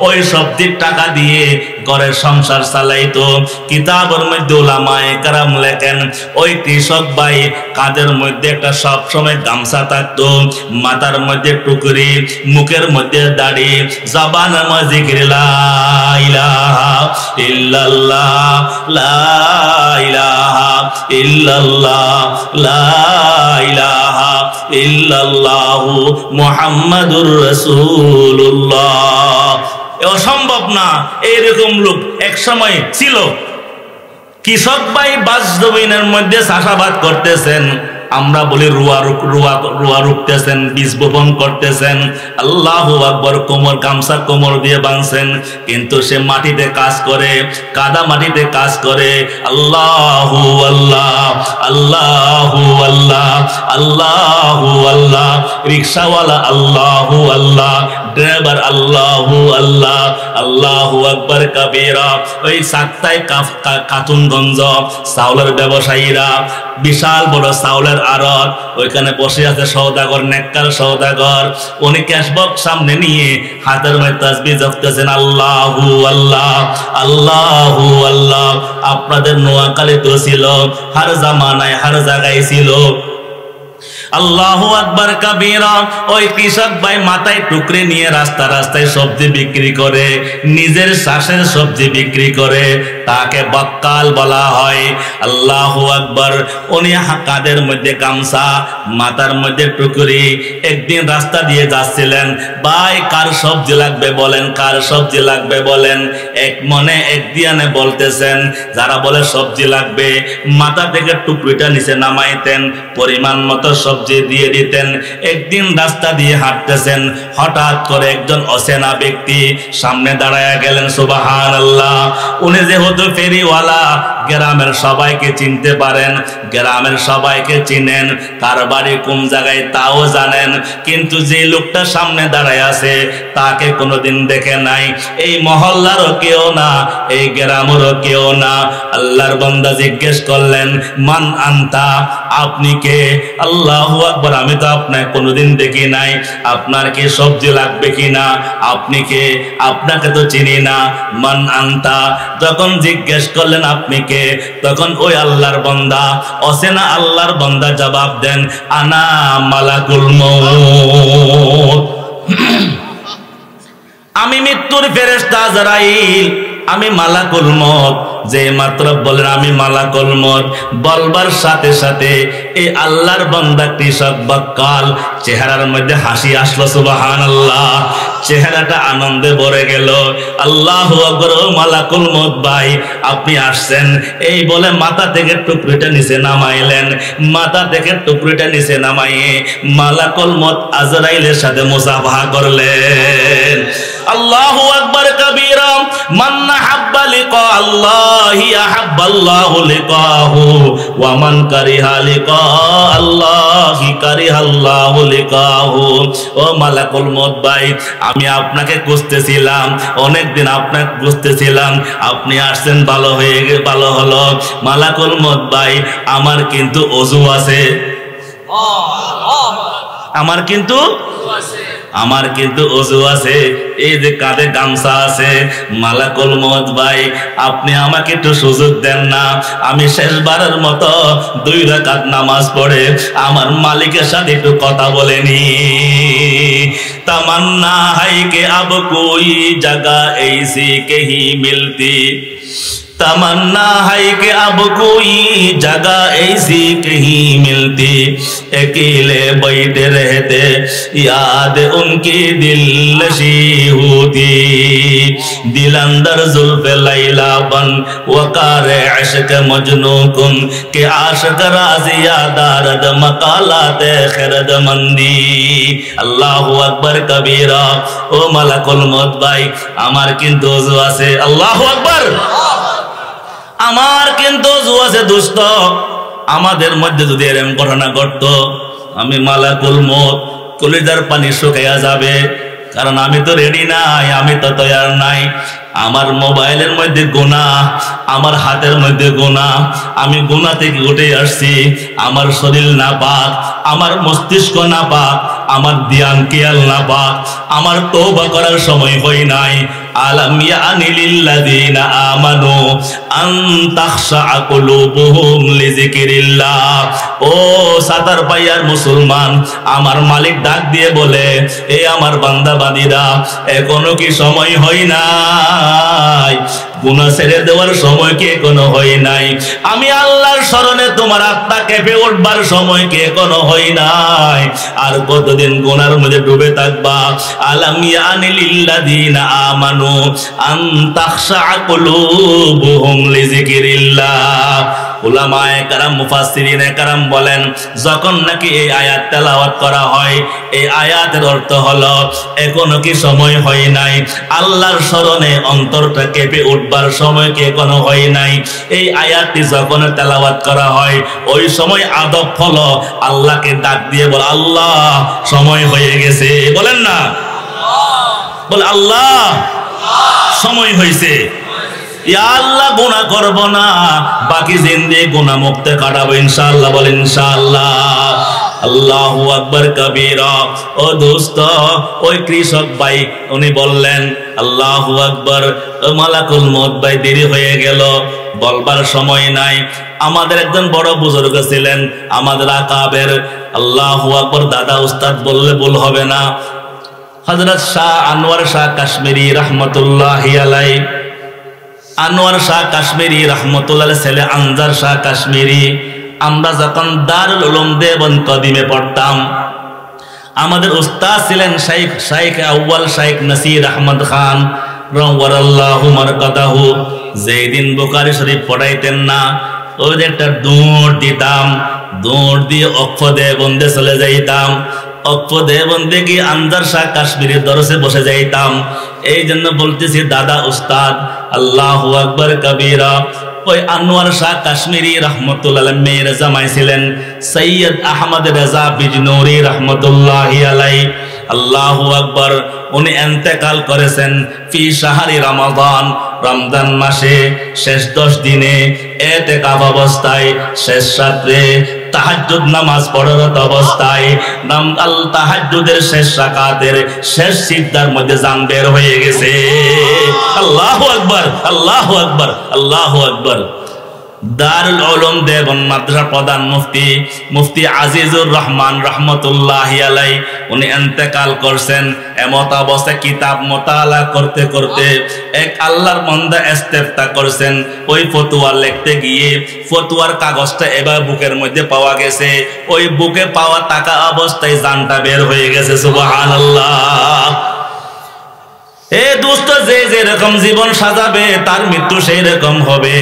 ওই সবজির টাকা দিয়ে ঘরের সংসার চালাইতো। কিতাবের মধ্যে উলামায়ে কেরাম লেখেন, ওই কৃষক ভাই কাঁধের মধ্যে একটা সবসময় গামছা থাকতো, মাথার মধ্যে টুকরি, মুখের মধ্যে দাড়ি, জবানের মধ্যে জিকির লা ইলাহা ইল্লাল্লাহ, লা ইলাহা ইল্লাল্লাহ, লা ইলাহা ইল্লাল্লাহু মুহাম্মাদুর রাসূলুল্লাহ। অসম্ভব না, এইরকম লোক এক সময় ছিল। কৃষক ভাই বাসজমিনের মধ্যে চাষাবাদ করতেছেন, আমরা বলি রুয়া রুখতেছেন, বীজ বপন করতেছেন। আল্লাহু আকবার। কোমর গামছা কোমর দিয়ে বাঁধছেন, কিন্তু সে মাটিতে কাজ করে, কাদা মাটিতে কাজ করে। আল্লাহু আল্লাহ, আল্লাহু আল্লাহ, আল্লাহু আল্লাহ। রিক্সাওয়ালা আল্লাহু আল্লাহ, ড্রাইভার আল্লাহু আল্লাহ, আল্লাহু আকবার কবীরা। ওই সাক্তায় খাতুনগঞ্জ চাউলের ব্যবসায়ীরা, বিশাল বড় চাউলের আড়ত, ওইখানে বসে আছে সওদাগর, নেককার সওদাগর। উনি ক্যাশবক্স সামনে নিয়ে হাতের মধ্যে তাসবিহ জপতেছেন, আল্লাহু আল্লাহ, আল্লাহু আল্লাহ। আপনাদের নোয়াখালী তো ছিল, হার জামানায় হার জায়গায় ছিল। আল্লাহু আকবার কবীরা। ওই কৃষক ভাই মাথায় টুকরি নিয়ে রাস্তায় সবজি বিক্রি করে, নিজের চাষের সবজি বিক্রি করে, তাকে বক্কাল বলা হয়। আল্লাহু আকবার। উনি কাঁধের মধ্যে গামছা, মাথার মধ্যে টুকরি। একদিন রাস্তা দিয়ে যাচ্ছিলেন, ভাই কার সবজি লাগবে বলেন, কার সবজি লাগবে বলেন। এক মনে এক দিয়ানে বলতেছেন, যারা বলে সবজি লাগবে মাথা থেকে টুকরিটা নিচে নামাইতেন, পরিমাণ মতো সবজি দিয়ে দিতেন। একদিন রাস্তা দিয়ে হাঁটতেছেন, হঠাৎ করে একজন অচেনা ব্যক্তি সামনে দাঁড়ায়া গেলেন। সুবহানাল্লাহ। উনি যেহেতু ফেরিওয়ালা, গ্রামের সবাইকে চিনতে পারেন, গ্রামের সবাইকে চিনেন, কার বাড়ি কোন জায়গায় তাও জানেন, কিন্তু যে লোকটা সামনে দাঁড়ায় আছে তাকে কোনোদিন দেখে নাই। এই মহল্লারও কেউ না, এই গ্রামেরও কেউ না। আল্লাহর বান্দা জিজ্ঞেস করলেন, মান আনতা, আপনি কে? আল্লাহু আকবার। আমি তো আপনাকে কোনোদিন দেখি নাই, আপনার কি সবজি লাগবে কিনা? আপনি কে? আপনাকে তো চিনি না। মান আনতা, যখন জিজ্ঞেস করলেন আপনি কে, তখন ওই আল্লাহর বান্দা, অচেনা আল্লাহর বান্দা জবাব দেন, আনা মালাকুল মউত। আমি মৃত্যুর ফেরেশতা আজরাইল, আমি মালাকুল মউত। যে মাত্র বলেন আমি মালাকুল মউত, বলবার সাথে সাথে এই আল্লাহর বান্দা কৃষক বক্কাল চেহারার মধ্যে হাসি আসলো। সুবহানাল্লাহ। চেহারাটা আনন্দে ভরে গেল। আল্লাহু আকবার। মালাকুল মউত ভাই, আপনি আসছেন। এই বলে মাথা থেকে টুকরিটা নিচে নামাইলেন। মাথা থেকে টুকরিটা নিচে নামাইয়ে মালাকুল মউত আজরাইলের সাথে মুসাফাহা করলেন। আল্লাহু আকবার কবীরা। মান হাব্বা লিকা আল্লাহি আহাব্বাল্লাহু লিকাহু ওয়া মান কারিহা লিকা আল্লাহি কারিহাল্লাহু লিকাহু। ও মালাকুল মউত ভাই, আমি আপনাকে খুঁজতেছিলাম, অনেকদিন আপনাকে খুঁজতেছিলাম, আপনি আসছেন, ভালো হয়ে ভালো হলো। মালাকুল মউত ভাই, আমার কিন্তু ওযু আছে, আমার কিন্তু ওযু আছে, এই যে কাঁধে গামছা আছে। মালাকুল মউত ভাই, আপনি আমাকে একটু সুযোগ দেন না, আমি শেষবারের মতো 2 রাকাত নামাজ পড়ে আমার মালিকের সাথে একটু কথা বলে নি। तमन्ना है कि अब कोई जगह ऐसी कहीं मिलती, तमन्ना है कि अब कोई जगह ऐसी कहीं मिलती, अकेले बैठे रहते याद उनकी दिल नशी होती, दिल अंदर जुल्फ लैला बन वकार इश्क मजनू कुन के आशिक राजिया दारद मकालात खिरद मंदी। अल्लाहु अकबर कबीरा। ओ मलकुल मौत भाई, আমার কিন্তু ওযু আছে। আল্লাহু আকবার। আমার কিন্তু ওযু আছে দোস্ত। আমাদের মধ্যে যদি এরকম ঘটনা ঘটতো, আমি মালাকুল মউত কলিজার পানি শুকাইয়া যাবে, কারণ আমি তো রেডি নাই, আমি তো তৈয়ার নাই। আমার মোবাইলের মধ্যে গুনাহ, আমার হাতের মধ্যে গুনাহ, আমি গুনাহ থেকে উঠে আসছি। আমার শরীর নাপাক, আমার মস্তিষ্ক নাপাক, আমার ধ্যান খেয়াল নাপাক, আমার তওবা করার সময় হয় নাই। আলাম ইয়ানি লিল্লাযিনা আমানু আন তাখশা কুলুবুহুম লিযিকরিল্লাহ। ও সাতার পাইয়ার মুসলমান, আমার মালিক ডাক দিয়ে বলে, এ আমার বান্দা বান্দীরা, এখনো কি সময় হয় নাই? গুনাহ ছেড়ে দেওয়ার সময় কি এখনো হয় নাই? আমি আল্লাহর শরণে তোমার আত্মা কেঁপে উঠবার সময় কি এখনো হয় নাই? আর কতদিন গুনার মধ্যে ডুবে থাকবা? আলাম ইয়ানি লিল্লাযিনা আমানু আন তাখশা কুলুবুহুম লিযিকরিল্লাহ। উলামায়ে কেরাম, মুফাসসিরিনে কেরাম বলেন, যখন নাকি এই আয়াত তেলাওয়াত করা হয়, এই আয়াতের অর্থ হলো এখনো কি সময় হয় নাই? আল্লাহর শরণে অন্তরটা কেঁপে উঠবার সময় কি এখনো হয় নাই? এই আয়াতটি যখন তেলাওয়াত করা হয়, ওই সময় আদব হলো আল্লাহকে ডাক দিয়ে বল, আল্লাহ সময় হয়ে গেছে। বলেন না, বল আল্লাহ সময় হয়েছে। ইয়া আল্লাহ, গুনাহ করব না, বাকি জিন্দেগি গুনাহ মুক্ত কাটাবো ইনশাআল্লাহ। বলেন ইনশাআল্লাহ। আল্লাহু আকবার কবীরা। ও দোস্ত, ওই কৃষক ভাই উনি বললেন আল্লাহু আকবার। মালাকুল মউত ভাই দেরি হয়ে গেল, বলবার সময় নাই। আমাদের একজন বড় বুজুর্গ ছিলেন, আমাদের আকাবের, আল্লাহু আকবার, দাদা উস্তাদ বললে ভুল হবে না, হযরত শাহ আনোয়ার শাহ কাশ্মীরি রহমতুল্লাহি আলাইহি। আনোয়ার শাহ কাশ্মীরি রহমতুল্লাহ ছেলে আনজার শাহ কাশ্মীরি, আমরা যখন দারুল উলুম দেওবন্দ কদিমে পড়তাম, আমাদের উস্তাদ ছিলেন শাইখ আউয়াল শাইখ নাসির আহমদ খান রাওয়ারাল্লাহু মারকাদাহু। যেই দিন বুখারী শরীফ পড়াইতেন না, ওই যে একটা দৌড় দিতাম, দৌড় দিয়ে অক্ষ দেওবন্দে চলে যাইতাম। অক্ষ দেওবন্দে গিয়ে আনজার শাহ কাশ্মীরের দরসে বসে যাইতাম। এই জন্য বলতেছি দাদা উস্তাদ, আল্লাহু আকবার কবীরা। ওই আনোয়ার শাহ কাশ্মীরি রহমতুল্লাহ মেয়ের জামাই ছিলেন সৈয়দ আহমদ রেজা বিজনৌরি রহমতুল্লাহি আলাইহি। আল্লাহু আকবার। উনি ইন্তেকাল করেছেন ফি শাহরি রমাদান, রমজান মাসে শেষ 10 দিনে ইতিকাফ অবস্থায়, শেষ রাতে তাহাজ্জুদ নামাজ পড়ারত অবস্থায়, তাহাজ্জুদের শেষ রাকাতের শেষ সিজদার মধ্যে জান বের হয়ে গেছে। আল্লাহু আকবার, আল্লাহু আকবার, আল্লাহু আকবার। দারুল উলুম দেওবন্দ মাদ্রাসার প্রধান মুফতি আজিজুর রহমান রহমতুল্লাহি আলাইহি, উনি ইন্তেকাল করছেন। এমত অবস্থায় কিতাব মোতালা করতে করতে এক আল্লাহর বান্দা ইস্তেফতা করছেন। ওই ফতোয়া লিখতে গিয়ে ফতোয়ার কাগজটা এবার বুকের মধ্যে পাওয়া গেছে। ওই বুকে পাওয়া টাকা অবস্থায় জানটা বের হয়ে গেছে। সুবহানাল্লাহ। এ দোস্ত, যে যেরকম জীবন সাজাবে তার মৃত্যু সেই রকম হবে।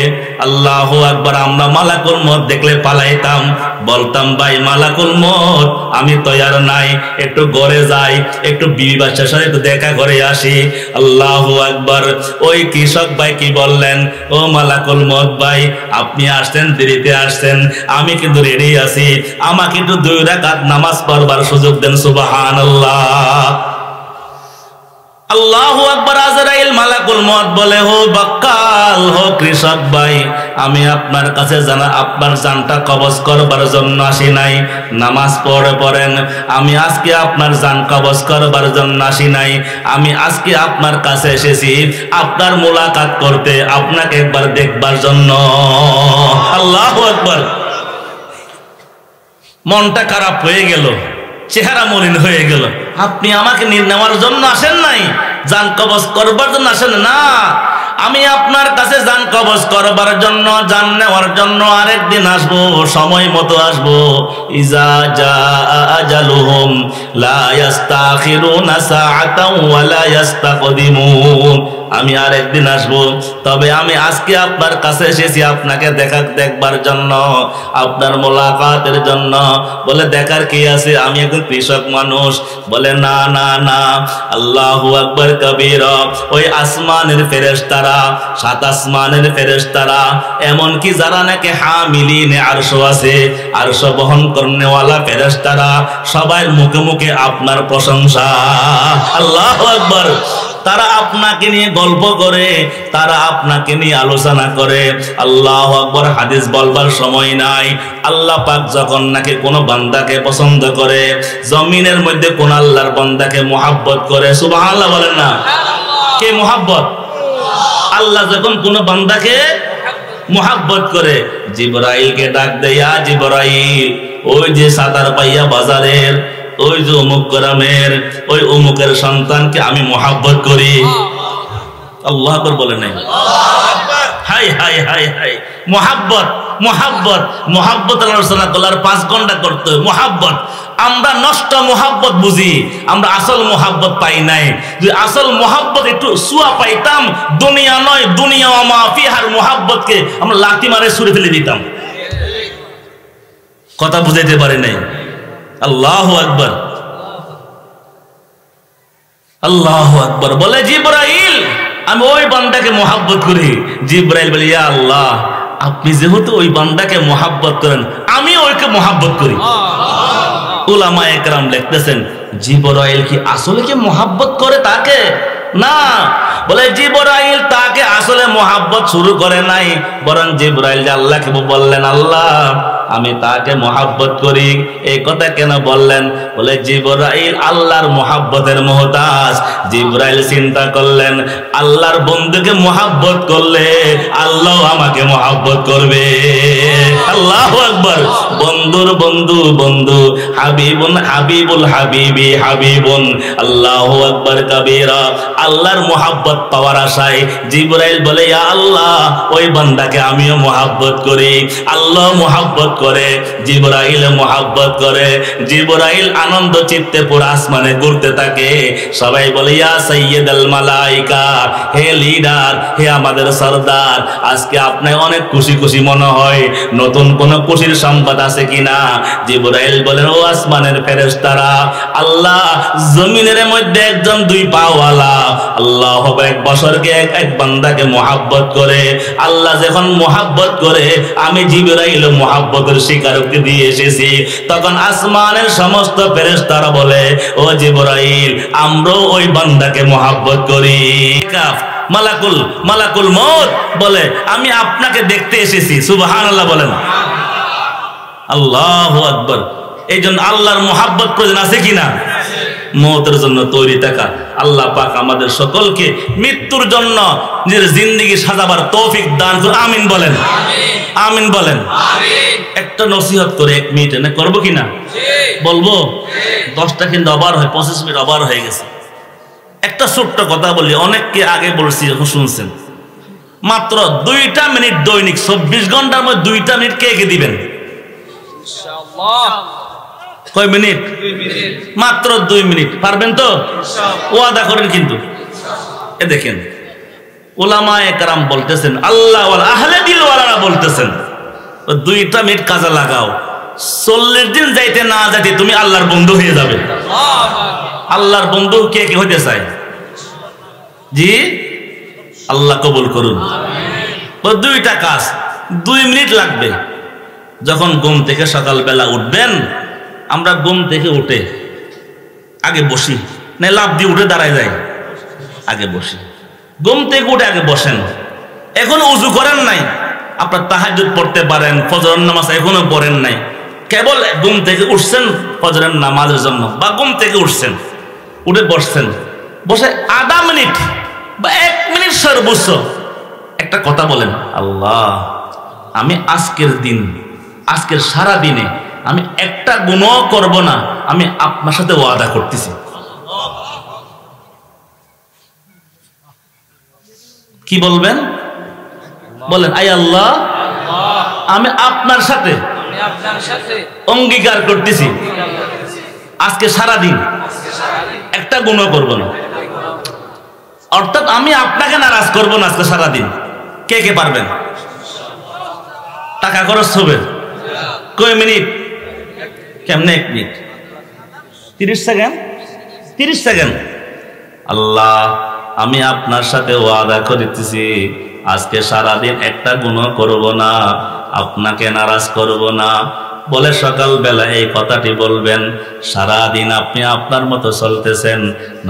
আল্লাহু আকবার। আমরা মালাকুল মউত দেখলে পালাইতাম, বলতাম ভাই মালাকুল মউত আমি তৈয়ার নাই, একটু ঘরে যাই, একটু বিবি বাচ্চার সাথে একটু দেখা করে আসি। আল্লাহু আকবার। ওই কৃষক ভাই কি বললেন, ও মালাকুল মউত ভাই আপনি আসছেন, দেরিতে আসছেন, আমি কিন্তু রেডি আছি, আমাকে একটু 2 রাকাত নামাজ পড়বার সুযোগ দেন। সুবহানাল্লাহ, আল্লাহু আকবার। আজরাইল মালাকুল মউত বলে, হো বাক্কাল, হো কৃষক ভাই, আমি আপনার কাছে আপনার জানটা কবজ করবার জন্য আসি নাই, নামাজ পড়েন। আমি আজকে আপনার জান কবজ করবার জন্য আসি নাই, আমি আজকে আপনার কাছে এসেছি আপনার মুলাকাত করতে, আপনাকে একবার দেখবার জন্য। আল্লাহু আকবার। মনটা খারাপ হয়ে গেল, চেহারা মলিন হয়ে গেল। আপনি আমাকে নেওয়ার জন্য আসেন নাই, জান কবজ করবার জন্য আসেন না। আমি আপনার কাছে জান কবজ করবার জন্য, জান নেওয়ার জন্য আরেকদিন আসবো, সময় মতো আসবো। ইজা জাআ আজালুহুম লা ইস্তাখিরুনা সাআতাও ওয়া লা ইস্তাকদিমুন। আমি আরেকদিন আসবো, তবে আমি আজকে আপনার কাছে এসেছি আপনাকে দেখবার জন্য, আপনার মোলাকাতের জন্য। বলে দেখার কি আছে, আমি একজন কৃষক মানুষ। বলে না না না। আল্লাহু আকবার কবীরা। ওই আসমানের ফেরেশতারা, 7 আসমানের ফেরেশতারা, এমনকি যারা নাকি হামিলিনে আরশ আছে, আরশ বহন করনেওয়ালা ফেরেশতারা, সবাই মুখে মুখে আপনার প্রশংসা। আল্লাহু আকবার। তারা আপনাকে নিয়ে গল্প করে, তারা আপনাকে নিয়ে আলোচনা করে। আল্লাহু আকবার। হাদিস বলবার সময় নাই। আল্লাহ পাক যখন নাকি কোনো বান্দাকে পছন্দ করে, জমিনের মধ্যে কোন আল্লাহর বান্দাকে মুহাব্বত করে, সুবহানাল্লাহ বলেন না? কে মুহাব্বত? আল্লাহ যখন কোন বান্দাকে মুহাব্বত করে, জিবরাইলকে ডাক দেয়, ইয়া জিবরাইল, ওই যে সাদার পাইয়া বাজারের, ওই যে অমুক গ্রামের, ওই অমুকের সন্তানকে আমি মুহাব্বত করি। আল্লাহু আকবার বলে নাই? হাই হাই হাই হাই। মুহাব্বত, মুহাব্বত, মুহাব্বতের আলোচনা করলে 5 ঘন্টা করতে হয়। মুহাব্বত, আমরা নষ্ট মুহাব্বত বুঝি, আমরা আসল মুহাব্বত পাই নাই। যদি আসল মুহাব্বত একটু সুয়া পাইতাম, দুনিয়া নয় দুনিয়া ওয়া মা ফিহার মুহাব্বতকে আমরা লাঠি মারে ছুঁড়ে ফেলে দিতাম। কথা বুঝাইতে পারে নাই? আল্লাহু আকবার, আল্লাহু আকবার। বলে জিবরাইল, আমি ওই বান্দাকে মুহাব্বত করি। জিবরাইল বলে, ইয়া আল্লাহ, আপনি যেহেতু ওই বান্দাকে মুহাব্বত করেন, আমি ওইকে মুহাব্বত করি। উলামায়ে কেরাম লিখতেছেন, জিবরাইল কি আসলে কি মুহাব্বত করে তাকে? না, বলে জিবরাইল তাকে আসলে মুহাব্বত শুরু করে নাই, বরং জিবরাইল যে আল্লাহকে বললেন, আল্লাহ আমি তাকে মহাব্বত করি। এই কথা কেন বললেন? বলে জিবরাইল আল্লাহর মহাব্বতের মুহতাজ। জিবরাইল চিন্তা করলেন আল্লাহর বন্ধুকে মহাব্বত করলে আল্লাহ আমাকে মহাব্বত করবে। আল্লাহু আকবার। বন্ধুর বন্ধু বন্ধু, হাবিবুন হাবিবুল হাবিবি হাবিবুন, আল্লাহু আকবার কাবীরা। আল্লাহর মহাব্বত পাওয়ার আশায় জিবরাইল বলে ইয়া আল্লাহ ওই বান্দাকে আমিও মহাব্বত করি। আল্লাহ মহাব্বত করে, জিবরাইল মহাব্বত করে। জিবরাইল আনন্দ চিত্তে পুরো আসমানে ঘুরতে থাকে। সবাই বলে ইয়া সাইয়্যিদাল মালাইকা, হে লিডার, হে আমাদের সরদার, আজকে আপনি অনেক খুশি খুশি মনে হয়, নতুন কোন খুশির সংবাদ আছে কিনা? জিবরাইল বলেন ও আসমানের ফেরেশতারা, আল্লাহ জমিনের মধ্যে একজন দুই পাওয়ালা আল্লাহ এক বছরকে এক বান্দাকে মহাব্বত করে। আল্লাহ যখন মহাব্বত করে আমি জিবরাইল মহাব্বতের স্বীকারোক্তি দিয়ে এসেছি। তখন আসমানের সমস্ত ফেরেশতারা বলে ও জিবরাইল আমরাও ওই বান্দাকে মহাব্বত করি। মালাকুল মউত বলে আমি আপনাকে দেখতে এসেছি। সুবহানাল্লাহ বলেন। আল্লাহু আকবার। এই জন্য আল্লাহর মহাব্বত প্রয়োজন আছে কিনা? মওতের জন্য তৈরি থাকা। আল্লাহ পাক আমাদের সকলকে মৃত্যুর জন্য নিজের জিন্দেগি সাজাবার তৌফিক দান করুন। আমিন বলেন। আমিন বলেন। একটা নসিহত করে 1 মিনিট না করবো কিনা বলবো? 10টা কিন্তু ওভার হয়, 25 মিনিট ওভার হয়ে গেছে। একটা ছোট্ট কথা বলি, অনেককে আগে বলছি এখন শুনছেন। মাত্র 2টা মিনিট দৈনিক 24 ঘন্টার মধ্যে 2টা মিনিট কে কে দিবেন? কয় মিনিট? মাত্র 2 মিনিট। পারবেন তো? ওয়াদা করেন কিন্তু। এ দেখেন উলামায়ে কেরাম বলতেছেন, আল্লাহ ওয়ালা আহলে দিল ওয়ালারা বলতেছেন 2টা মিনিট কাজে লাগাও, 40 দিন যাইতে না যাইতে তুমি আল্লাহর বন্ধু হয়ে যাবে। আল্লাহর বন্ধু কে কে হতে চায়? জি আল্লাহ কবুল করুন। 2টা কাজ 2 মিনিট লাগবে। যখন ঘুম থেকে সকালবেলা উঠবেন, আমরা ঘুম থেকে উঠে আগে বসি, না লাফ দিয়ে উঠে দাঁড়ায় যাই? আগে বসি। ঘুম থেকে উঠে আগে বসেন। এখন উজু করেন নাই, আপনার তাহাজ্জুদ পড়তে পারেন, ফজরের নামাজ এখনো পড়েন নাই, কেবল ঘুম থেকে উঠছেন ফজরের নামাজের জন্য, বা ঘুম থেকে উঠছেন উঠে বসছেন, বসে আধা মিনিট বা 1 মিনিট সর্বোচ্চ একটা কথা বলেন, আল্লাহ আমি আজকের দিন, আজকের সারা দিনে আমি একটা গুনাহ করব না, আমি আপনার সাথে ওয়াদা করতেছি। কি বলবেন? বলেন আয় আল্লাহ আমি আপনার সাথে অঙ্গীকার করতেছি আজকে সারা দিন একটা গুনাহ করব না। অর্থাৎ আমি আপনাকে নারাজ করব না আজকে সারা দিন। কে কে পারবেন? টাকা খরচ হবে কয় মিনিট? কেমনে 1 মিনিট? 30 সেকেন্ড? 30 সেকেন্ড। আল্লাহ আমি আপনার সাথে ওয়াদা করিতেছি আজকে সারাদিন একটা গুনাহ করব না, আপনাকে নারাজ করব না। বলে সকালবেলা এই কথাটি বলবেন। সারাদিন আপনি আপনার মতো চলতেছেন,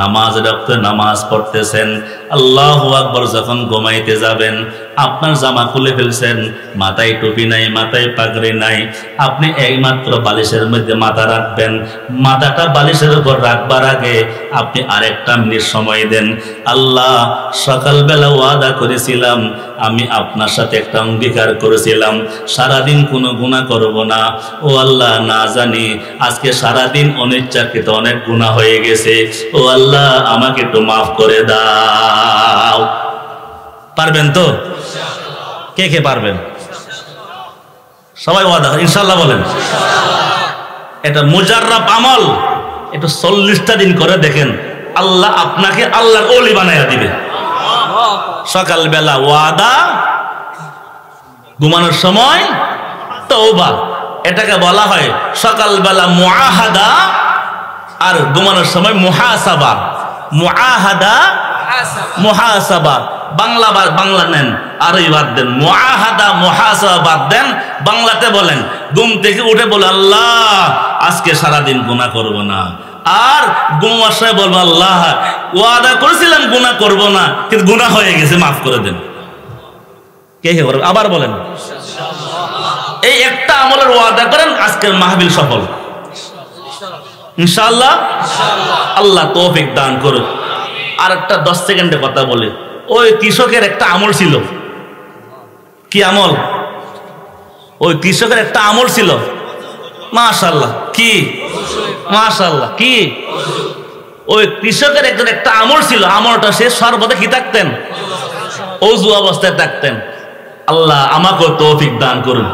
নামাজ রক্তে নামাজ পড়তেছেন, আল্লাহু আকবার। যখন ঘুমাইতে যাবেন আপনার জামা খুলে ফেলছেন, মাথায় টুপি নাই, মাথায় পাগড়ি নাই, আপনি এইমাত্র বালিশের মধ্যে মাথা রাখবেন, মাথাটা বালিশের উপর রাখবার আগে আপনি আরেকটা মিনিট সময় দেন। আল্লাহ সকালবেলা ওয়াদা করেছিলাম, আমি আপনার সাথে একটা অঙ্গীকার করেছিলাম সারাদিন কোনো গুনাহ করব না। ও আল্লাহ না জানি আজকে সারাদিন অনিচ্ছাকৃত অনেক গুনাহ হয়ে গেছে, ও আল্লাহ আমাকে একটু মাফ করে দাও। পারবেন তো? কে কে পারবেন? সবাই ওয়াদা ইনশাআল্লাহ বলেন। এটা মুজাররাব আমল, এটা 40টা দিন করে দেখেন, আল্লাহ আপনাকে আল্লাহর ওলি বানায়া দিবে। সকালবেলা ওয়াদা, ঘুমানোর সময় তওবা। এটাকে বলা হয় সকালবেলা মুআহাদা, আর ঘুমানোর সময় মুহাসাবা। মুআহাদা মুহাসাবা। বাংলা নেন, আরবি বাদ দেন। মুআহাদা মুহাসাবা বাদ দেন, বাংলাতে বলেন। ঘুম থেকে উঠে বলে আল্লাহ আজকে সারাদিন গুনাহ করব না, আর ঘুমার সময় বলবো আল্লাহ ওয়াদা করেছিলাম গুনাহ করব না, কিন্তু গুনাহ হয়ে গেছে, মাফ করে দেন। কে কে করবে? আবার বলেন। একটা আমলের ওয়াদা করেন, আজকের মাহফিল সফল ইনশাআল্লাহ। আল্লাহ তৌফিক দান করুক। আর একটা 10 সেকেন্ডে কথা বলি, ওই কৃষকের একটা আমল ছিল। কি আমল? ওই কৃষকের একটা আমল ছিল, মাশাআল্লাহ। কি মাশাআল্লাহ? কি ওই কৃষকের একজন একটা আমল ছিল, আমলটা সে সর্বদা কি থাকতেন? ওযু অবস্থায় থাকতেন। আল্লাহ আমাকে তৌফিক দান করুন।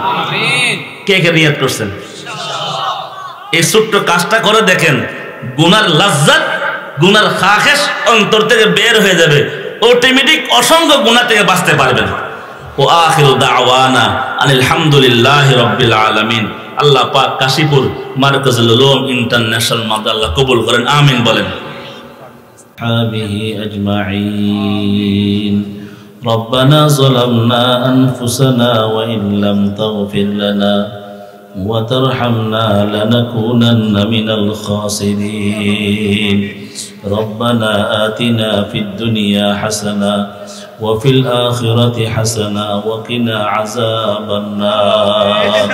কে কে নিয়ত করছেন? এই ছোট্ট কাজটা করে দেখেন, গুনার লাজ্জাত, গুনার খাহেশ অন্তর থেকে বের হয়ে যাবে, অটোমেটিক অসংখ্য গুনাহ থেকে বাঁচতে পারবেন। ও আখিরু দাওয়ানা আনিল হামদুলিল্লাহি রাব্বিল আলামিন। আল্লাহ পাক কাশীপুর মারকাজুল উলুম ইন্টারন্যাশনাল মাদ্রাসা আল্লাহ কবুল করেন, আমিন বলেন। হাবিহি আজমাইন। ربنا ظلمنا أنفسنا وإن لم تغفر لنا وترحمنا لنكونن من الخاسرين. ربنا آتنا في الدنيا حسنة وفي الآخرة حسنة وقنا عذاب النار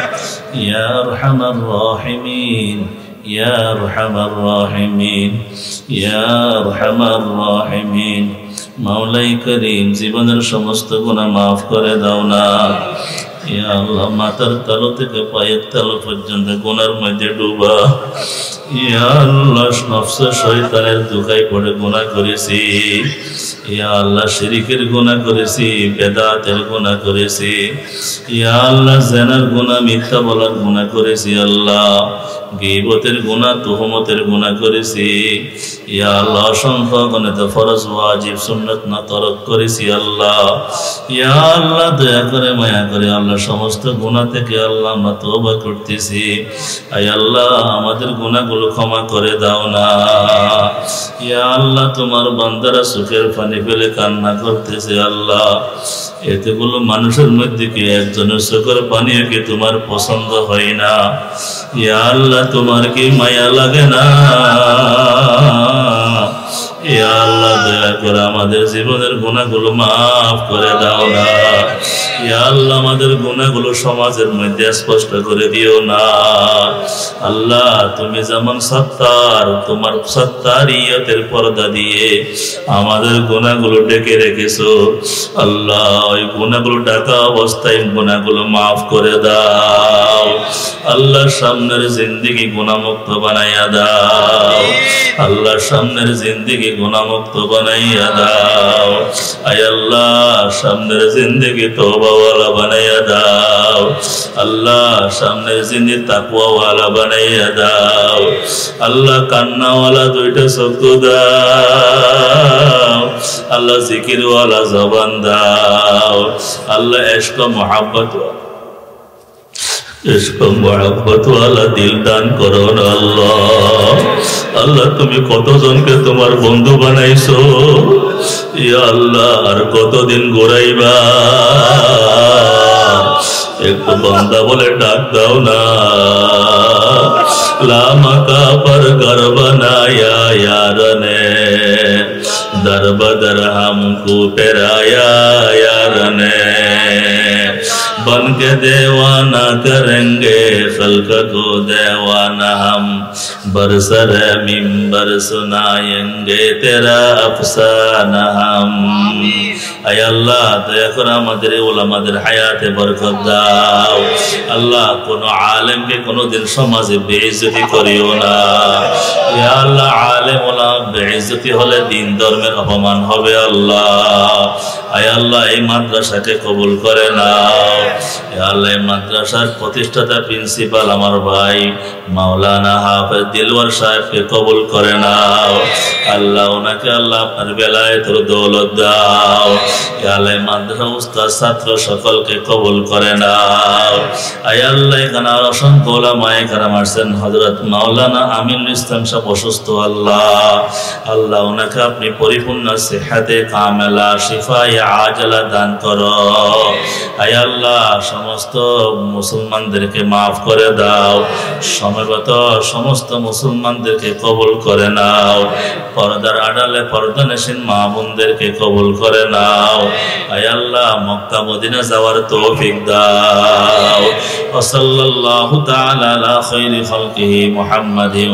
يا أرحم الراحمين يا أرحم الراحمين يا أرحم الراحمين. মাওলাই করিম, জীবনের সমস্ত গুনাহ মাফ করে দাও না। ইয়া আল্লাহ, মাথার তালু থেকে পায়ের তালু পর্যন্ত গুনার মধ্যে ডুবা। ইয়া আল্লাহ, নফস শয়তানের ধোঁকায় পড়ে গুনাহ করেছি। ইয়া আল্লাহ, শিরকের গুনাহ করেছি, বেদাতের গুনাহ করেছি। ইয়া আল্লাহ, জিনার গুনাহ, মিথ্যা বলার গুনাহ করেছি। আল্লাহ, গীবতের গুনাহ, তুহমতের গুনাহ করেছি। ইয়া আল্লাহ, অসংখ্য গণিত ফরজ ওয়াজিব সুন্নাত না তরক করেছি। আল্লাহ, ইয়া আল্লাহ, দয়া করে মায়া করে আল্লাহ সমস্ত গুনাহ থেকে আল্লাহ আমরা তওবা করতেছি। আয় আল্লাহ, আমাদের গুনাহগুলো ক্ষমা করে দাও না। ইয়া আল্লাহ, তোমার বান্দারা চোখের পানি ফেলে কান্না করতেছে। আল্লাহ, এতগুলো মানুষের মধ্যে কি একজনের চোখের পানিও কি তোমার পছন্দ হয় না? ইয়া আল্লাহ, তোমার কি মায়া লাগে না? ইয়া আল্লাহ, দয়া করে আমাদের জীবনের গুনাহগুলো মাফ করে দাও না। ইয়া আল্লাহ, আমাদের গুনাহগুলো সমাজের মধ্যে স্পষ্ট করে দিও না। আল্লাহ, তুমি যেমন সত্তার, তোমার সত্তারিয়তের পর্দা দিয়ে আমাদের গুনাহগুলো ঢেকে রেখেছো। আল্লাহ, ওই গুনাহগুলো ঢাকা অবস্থায় গুনাহগুলো মাফ করে দাও। আল্লাহ, সামনের জিন্দেগি গুনাহমুক্ত বানাইয়া দাও। আল্লাহ, সামনের জিন্দেগি গুনাহমুক্ত বানাইয়া দাও। আয় আল্লাহ, সামনের জিন্দেগি তওবাওয়ালা বানাইয়া দাও। আল্লাহ, সামনের জিন্দেগি তাকওয়াওয়ালা বানাইয়া দাও। আল্লাহ, কান্নাওয়ালা দুইটা চক্ষু দাও। আল্লাহ, জিকিরওয়ালা জবান দাও। আল্লাহ, ইশক মোহাব্বত ওয়ালা দিল দান করো না। আল্লাহ, আল্লাহ, তুমি কতজনকে তোমার বন্ধু বানাইছো। ইয়া আল্লাহ, আর কতদিন ঘোরাইবা? একটু বান্দা বলে ডাক দাও না। লামাকা পর ঘর বানায়া ইয়ারনে, दरबदर हमको पेराया यार ने, बन के देवाना करेंगे खल्क को देवाना हम, बरसर मिंबर सुनाएंगे तेरा अफसाना हम। আয় আল্লাহ, দয়া করে আমাদের উলামাদের হায়াতে বরকত দাও। আল্লাহ, কোন আলেমকে কোনদিন সমাজে বেইজ্জতি করিও না। ইয়া আল্লাহ, আলেম ওলামা বেইজ্জতি হলে দ্বীন ধর্মের অপমান হবে। আল্লাহ, আয় আল্লাহ, এই মাদ্রাসাকে কবুল করে নাও। ইয়া আল্লাহ, এই মাদ্রাসার প্রতিষ্ঠাতা প্রিন্সিপাল আমার ভাই মাওলানা হাফেজ দিলওয়ার সাহেবকে কবুল করে নাও। আল্লাহ, ওনাকে আল্লাহ আপনার বেলায়েতের দৌলত দাও। ইয়া আল্লাহ, মাদ্রাসা উস্তাদ ছাত্র সকলকে কবুল করে নাও। আয় আল্লাহ, এখানে অসংখ্য উলামায়ে কেরাম আসছেন। হযরত মাওলানা আমিনুল ইসলাম সাহেব অসুস্থ। আল্লাহ, আল্লাহ, ওনাকে আপনি পরিপূর্ণ সিহহাতে কামেলা শিফায়ে আজলা দান করো। আয় আল্লাহ, সমস্ত মুসলমানদেরকে মাফ করে দাও। সমবেত সমস্ত মুসলমানদেরকে কবুল করে নাও। পর্দার আড়ালে পর্দানশীন মা বোনদেরকে কবুল করে নাও। আয় আল্লাহ মক্কা মদিনা যাওয়ার তৌফিক দাও ওয়া সাল্লাল্লাহু তাআলা আলা খায়রি খালকিহি মুহাম্মাদিন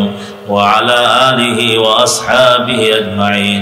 ওয়া আলা আলিহি ওয়া আসহাবিহি আজমাইন